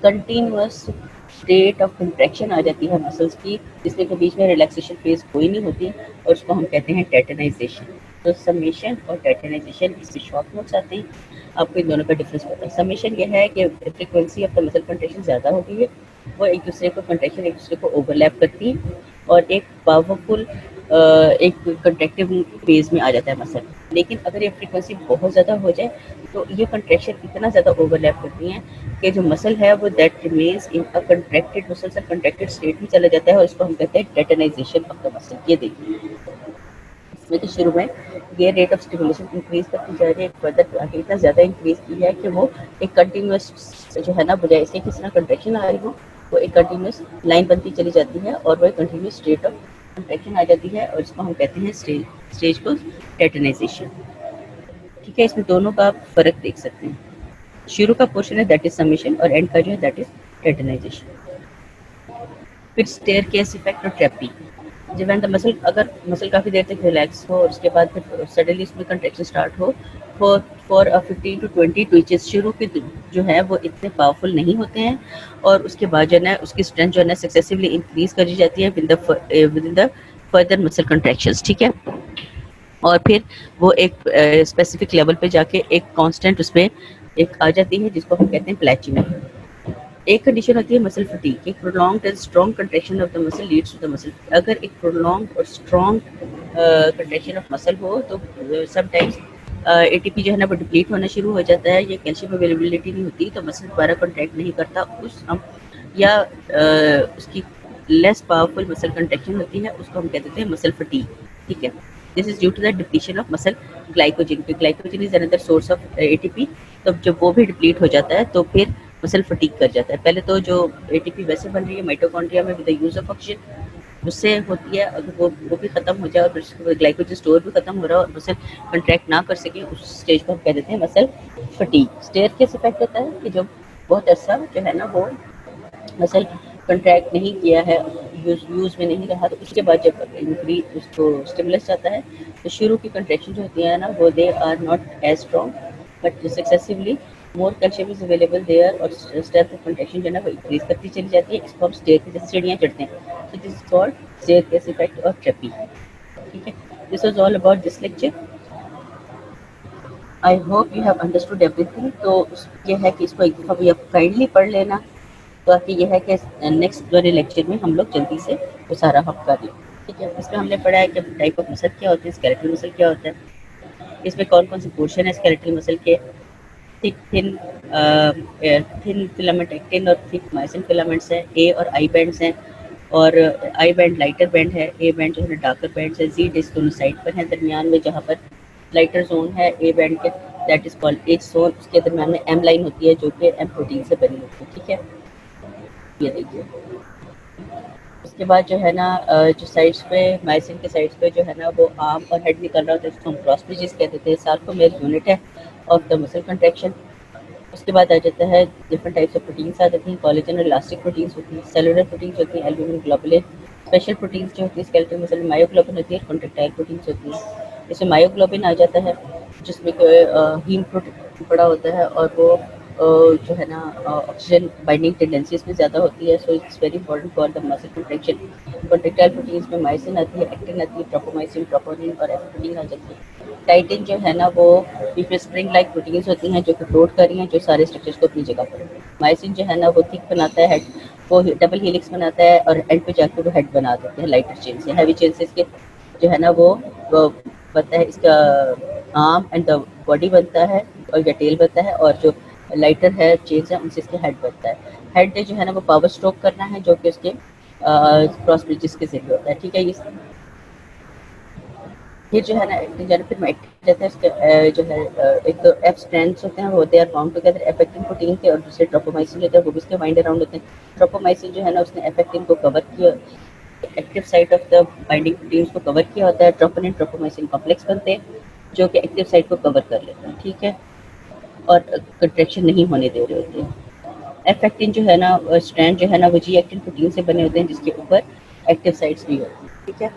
कंटिन्यूअस स्टेट ऑफ कंट्रैक्शन आ जाती है मसल्स की, जिसमें के बीच में रिलैक्सेशन फेज कोई नहीं होती, और उसको हम कहते हैं टेटनाइजेशन। तो समेशन और टेटनाइजेशन, इसमें शॉर्ट नोट्स आते हैं, आपको इन दोनों का डिफरेंस पता है। समेशन यह है कि frequency of the muscle contraction ज़्यादा हो गई है, वो एक दूसरे को कंट्रैक्शन एक दूसरे को ओवरलैप करती है और एक पावरफुल एक कंट्रैक्टिव फेज में आ जाता है मसल। लेकिन अगर ये फ्रीक्वेंसी बहुत ज़्यादा हो जाए तो ये कंट्रैक्शन इतना ज़्यादा ओवरलैप करती हैं कि जो मसल है वो that remains in a contracted muscle से कंट्रैक्टेड स्टेट में चला जाता है, और इसको हम कहते हैं टेटनाइजेशन ऑफ द मसल। ये देखिए इसमें तो शुरू में ये रेट ऑफ स्टिमुलेशन इंक्रीज करती जा रही है, फर्दर आगे इतना ज़्यादा इंक्रीज की है कि वो एक कंटिन्यूस जो है ना, बजाय इसके किस तरह कंट्रैक्शन आ रही हो, वो एक कंटिन्यूस लाइन बनती चली जाती है और वो एक कंटिन्यूस स्टेट ऑफ कंट्रैक्शन आ जाती है, और इसको हम कहते हैं स्टेज को टेटनाइजेशन। ठीक है, इसमें दोनों का आप फर्क देख सकते हैं, शुरू का पोर्शन है दैट इज समेशन और एंड का जो है दैट इज टेटनाइजेशन। फिर स्टेयर केस इफेक्ट और ट्रैपी। जब एंड द मसल, अगर मसल काफ़ी देर तक रिलैक्स हो और उसके बाद फिर सडनली उसमें कंट्रैक्शन स्टार्ट हो फॉर 15 टू 20 ट्विचेस, शुरू के जो है वो इतने पावरफुल नहीं होते हैं, और उसके बाद जो है ना उसकी स्ट्रेंथ जो है ना सक्सेसिवली इंक्रीज करी जाती है with in the further muscle contractions. ठीक है, और फिर वो एक स्पेसिफिक लेवल पे जाके एक कांस्टेंट उसमें एक आ जाती है जिसको हम कहते हैं प्लेचिंग। एक कंडीशन होती है मसल फटीग, एक prolonged and strong contraction of the muscle leads to the muscle. अगर एक प्रोलॉन्ग्ड और स्ट्रॉन्ग कंट्रैक्शन ऑफ मसल हो तो समटाइम्स एटीपी जो है ना वो डिप्लीट होना शुरू हो जाता है, या कैल्शियम अवेलेबिलिटी नहीं होती तो मसल दोबारा कॉन्ट्रैक्ट नहीं करता, उस हम या उसकी लेस पावरफुल मसल कंट्रैक्शन होती है, उसको हम कह देते हैं मसल फटीग। ठीक है, this is due to the depletion of muscle glycogen. Glycogen is another source of ATP, तो जब वो भी डिप्लीट हो जाता है तो फिर मसल फटीग कर जाता है। पहले तो जो एटीपी वैसे बन रही है माइटोकॉन्ड्रिया में with the use of oxygen, उससे होती है, अगर वो भी खत्म हो जाए और ग्लाइकोजन स्टोर भी खत्म हो रहा है और मसल कंट्रैक्ट ना कर सके, उस स्टेज को हम कह देते हैं muscle fatigue. Staircase effect होता है कि जब बहुत अर्सा जो है ना वो मसल कंट्रैक्ट नहीं किया है, यूज में नहीं रहा, तो उसके बाद जब इंक्रीज उसको स्टिमुलस जाता है तो शुरू की कंट्रैक्शन जो होती है ना वो they are not as strong, but successively more calcium is available there और स्ट्रेंथ ऑफ कंट्रैक्शन जो है ना वो इंक्रीज करती चली जाती है। इसको हम स्टेयर के जैसे सीढ़ियाँ चढ़ते हैं, so this is called staircase effect और ट्रेपी। ठीक है, this was all about this lecture. I hope you have understood everything. तो ये है कि इसको एक दफ़ा भी आप काइंडली पढ़ लेना, ताकि ये है कि नेक्स्ट वाले लेक्चर में हम लोग जल्दी से वो सारा हम कर लें। ठीक है, इसमें हमने पढ़ा है कि टाइप ऑफ मसल क्या होते हैं, स्केलेटल मसल क्या होता है, इसमें कौन कौन से पोर्शन है स्केलेटल मसल के, थिक थिन फिलामेंट एक्टिन और थिक मायोसिन फिलामेंट्स है, ए और आई बैंड्स हैं, और आई बैंड लाइटर बैंड है, ए बैंड जो है डार्कर बैंड है, जी डिस्क दोनों साइड पर है, दरमियान में जहाँ पर लाइटर जोन है ए बैंड के, that is called H zone, उसके दरमियान में एम लाइन होती है जो कि एम प्रोटीन से बनी होती है। ठीक है, ये देखिए। उसके बाद जो है ना जो साइड्स पे माइसिन के साइड्स पे जो है ना वो आर्म और हेड निकल रहा होता है, जिसको हम क्रॉस ब्रिजेस कहते थे। सार्कोमेर यूनिट है ऑफ द मसल कंट्रैक्शन। उसके बाद आ जाता है डिफरेंट टाइप्स ऑफ प्रोटीन्स आ जाती हैं, कोलेजन और इलास्टिक प्रोटीन्स होती हैं, सेलुलर प्रोटीन्स होती हैं, एल्ब्यूमिन ग्लोबुलिन, स्पेशल प्रोटीन्स जो होती है स्केलेटल मसल में मायोग्लोबिन होती है, कॉन्ट्रैक्टाइल प्रोटीन्स होती हैं। इसमें मायोग्लोबिन आ जाता है जिसमें हीम प्रोटीन पड़ा होता है, और वो जो है ना ऑक्सीजन बाइंडिंग टेंडेंसी इसमें ज़्यादा होती है, so it's very important for the muscle contraction. Contractile proteins में माइसिन आती है, एक्टिन आती है, ट्रोपोमाइसिन, ट्रोपोनिन और एफिप्रोटीन आ जाती है। टाइटिन जो है ना वो बीच में स्प्रिंग लाइक प्रोटीन्स होती हैं जो कि फ्लोट कर रही हैं, जो सारे स्ट्रक्चर्स को अपनी जगह पर। माइसिन जो है ना वो थिक बनाता है हेड, वो डबल हेलिक्स बनाता है और एंड पे जाकर वो हेड बना देते हैं लाइटर चेन से, हैवी चेन से इसके जो है ना वो बनता है, इसका आर्म एंड द बॉडी बनता है और या टेल बनता है, और जो लाइटर है चेन्स है उनसे इसके हेड बनता है। हेड जो है ना वो पावर स्ट्रोक करना है जो कि उसके क्रॉस ब्रिजेस के जरिए होता है। ठीक है, ये जो है ना एक्टिन जो है फिर एक्टिन रहता है इसके जो है एक तो एफ स्ट्रैंड्स होते हैं, वो they are bound together of actin protein के, और दूसरे ट्रोपोमाइसिन होते हैं वो भी इसके बाइंड अराउंड होते हैं। ट्रोपोमाइसिन जो है ना उसने एफेक्टिन को कवर किया, active site of the binding proteins को कवर किया होता है। ट्रोपोनिन ट्रोपोमाइसिन कॉम्प्लेक्स बनते हैं जो कि एक्टिव साइट को कवर कर लेते हैं। ठीक है, और कंट्रैक्शन नहीं होने दे रहे होते हैं। एफ एक्टिन जो है ना स्ट्रैंड जो है ना वो जी एक्टिन प्रोटीन से बने होते हैं जिसके ऊपर एक्टिव साइट्स भी होती हैं। ठीक है,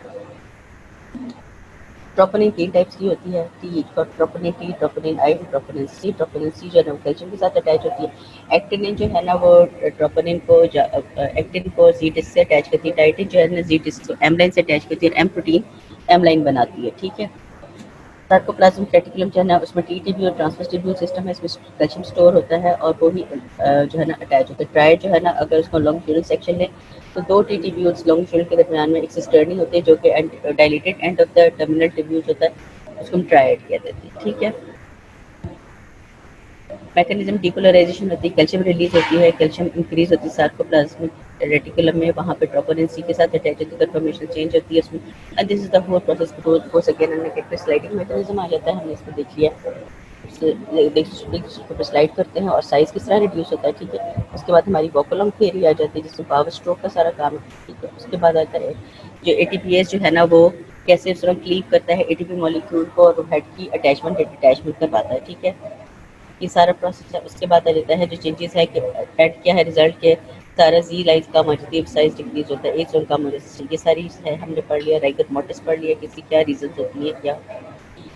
ट्रोपोनिन 3 टाइप्स की होती है, T troponin T, troponin I, troponin C. Troponin C जो है ना वो कैल्शियम के साथ अटैच होती है। एक्टिनिन जो है ना वो ट्रोपोनिन को एक्टिन को जी डिस्क से अटैच करती है। टाइटिन जो है ना जी डिस्क को एम लाइन से अटैच करती है, एम प्रोटीन एम लाइन बनाती है। ठीक है, सार्कोप्लाज्म रेटिकुलम जो है ना उसमें टीटीबी और ट्रांसवर्स ट्यूब्यूल सिस्टम है, इसमें कैल्शियम स्टोर होता है और वो ही जो है ना अटैच होता है। ट्रायड जो है ना अगर उसको लॉन्गिट्यूडल सेक्शन लें तो दो टीटीब्यूल्स लॉन्गिट्यूडल के दरमियान में एक सिस्टर्नी होती है जो कि dilated and of the terminal tubules होता है, उसको हम ट्रायड कहते हैं। ठीक है, मैकेनिज्म डीपोलराइजेशन होती है, कैल्शियम रिलीज होती है, कैल्शियम इंक्रीज होती है सार्कोप्लाज्मिक रेटिकुलम में, वहाँ पे ट्रोपोनिन सी के साथ अटैच होती है, कन्फर्मेशन चेंज होती है उसमें, and this is the whole process goes again and sliding mechanism आ जाता है, हमने इसको देख लिया। स्लाइड करते हैं और साइज किस तरह रिड्यूस होता है। ठीक है, उसके बाद हमारी वोकलम थियरी आ जाती है जिसमें पावर स्ट्रोक का सारा काम है। ठीक है, उसके बाद आता है जो एटीपीएस जो है ना वो कैसे क्लीव करता है एटीपी मॉलिक्यूल को और हेड की अटैचमेंट डिटैचमेंट करवाता है। ठीक है, ये सारा प्रोसेस है। उसके बाद आ जाता है जो चेंजेस है कि एड क्या है रिजल्ट के, सारा जी लाइज कम हो जाती है, साइज डिक्रीज होता है, एक जोन कम हो जाता है, ये सारी है हमने पढ़ लिया। राइगर मोटिस पढ़ लिया, किसी क्या रीजन होती है क्या।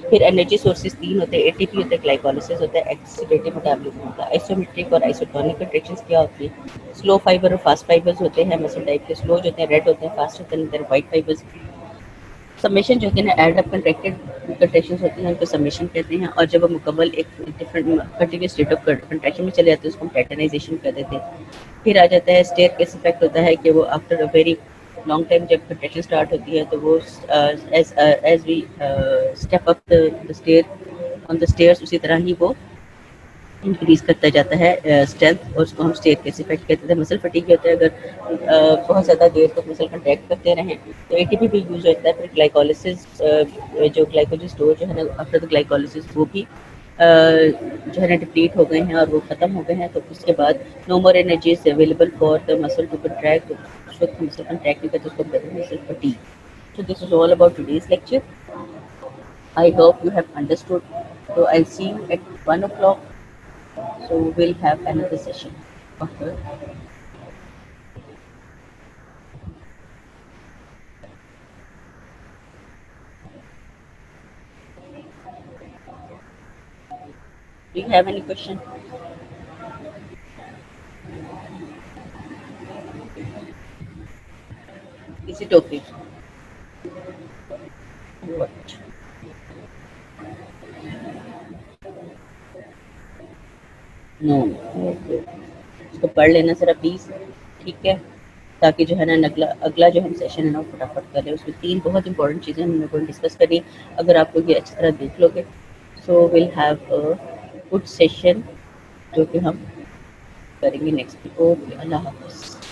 फिर एनर्जी सोर्सेज 3 होते हैं, एटीपी होता है, ग्लाइकोलिसिस होता है, एक्सीडेटिव मेटाबॉलिज्म होता है, आइसोमेट्रिक और आइसोटोनिक कंट्रैक्शंस क्या होती है, स्लो फाइबर और फास्ट फाइबर्स होते हैं मसल टाइप के, स्लो जो होते हैं रेड होते हैं, फास्ट होते हैं व्हाइट फाइबर्स। सबमिशन जो होती है ना एड अप कंट्रैक्टेड कंट्रैक्शंस होती हैं उनको सबमिशन कहते हैं, और जब वो मुकम्मल एक different continuous state of contraction में चले जाते हैं उसको हम टेटनाइजेशन कर देते हैं। फिर आ जाता है स्टेयर केस इफेक्ट होता है कि वो after a very long time जब कंट्रैक्शन स्टार्ट होती है तो वो as we step up the stair on the stairs उसी तरह ही वो इंक्रीज करता जाता है स्ट्रेंथ, और उसको हम स्टेयर केस इफेक्ट कहते हैं। मसल फटीग होता है अगर बहुत ज़्यादा देर तक मसल कंट्रैक्ट करते रहें तो एटीपी भी यूज होता है। फिर ग्लाइकोलिसिस जो ग्लाइकोजन स्टोर जो है ना आफ्टर द ग्लाइकोलिसिस वो भी जो है ना डिप्लीट हो गए हैं और वो ख़त्म हो गए हैं, तो उसके बाद no more energy is available for the muscle to contract. उस वक्त मसल कंट्रैक्ट नहीं करते, उसको हम कहते हैं muscle fatigue. So this is all about today's lecture. I hope you have understood. So I'll see you at 1 o'clock. So we'll have another session. Okay. Do you have any question? Is it okay? What? No, okay, इसको पढ़ लेना ज़रा please, ठीक है? ताकि जो है ना अगला अगला जो हम सेशन है ना वो फटाफट कर लें। उसमें 3 बहुत इंपॉर्टेंट चीज़ें हम लोगों ने डिस्कस करनी है। अगर आप लोग ये अच्छी तरह देख लोगे, so will have a good session जो कि हम करेंगे नेक्स्ट वीक। ओके, अल्लाह हाफ़िज़।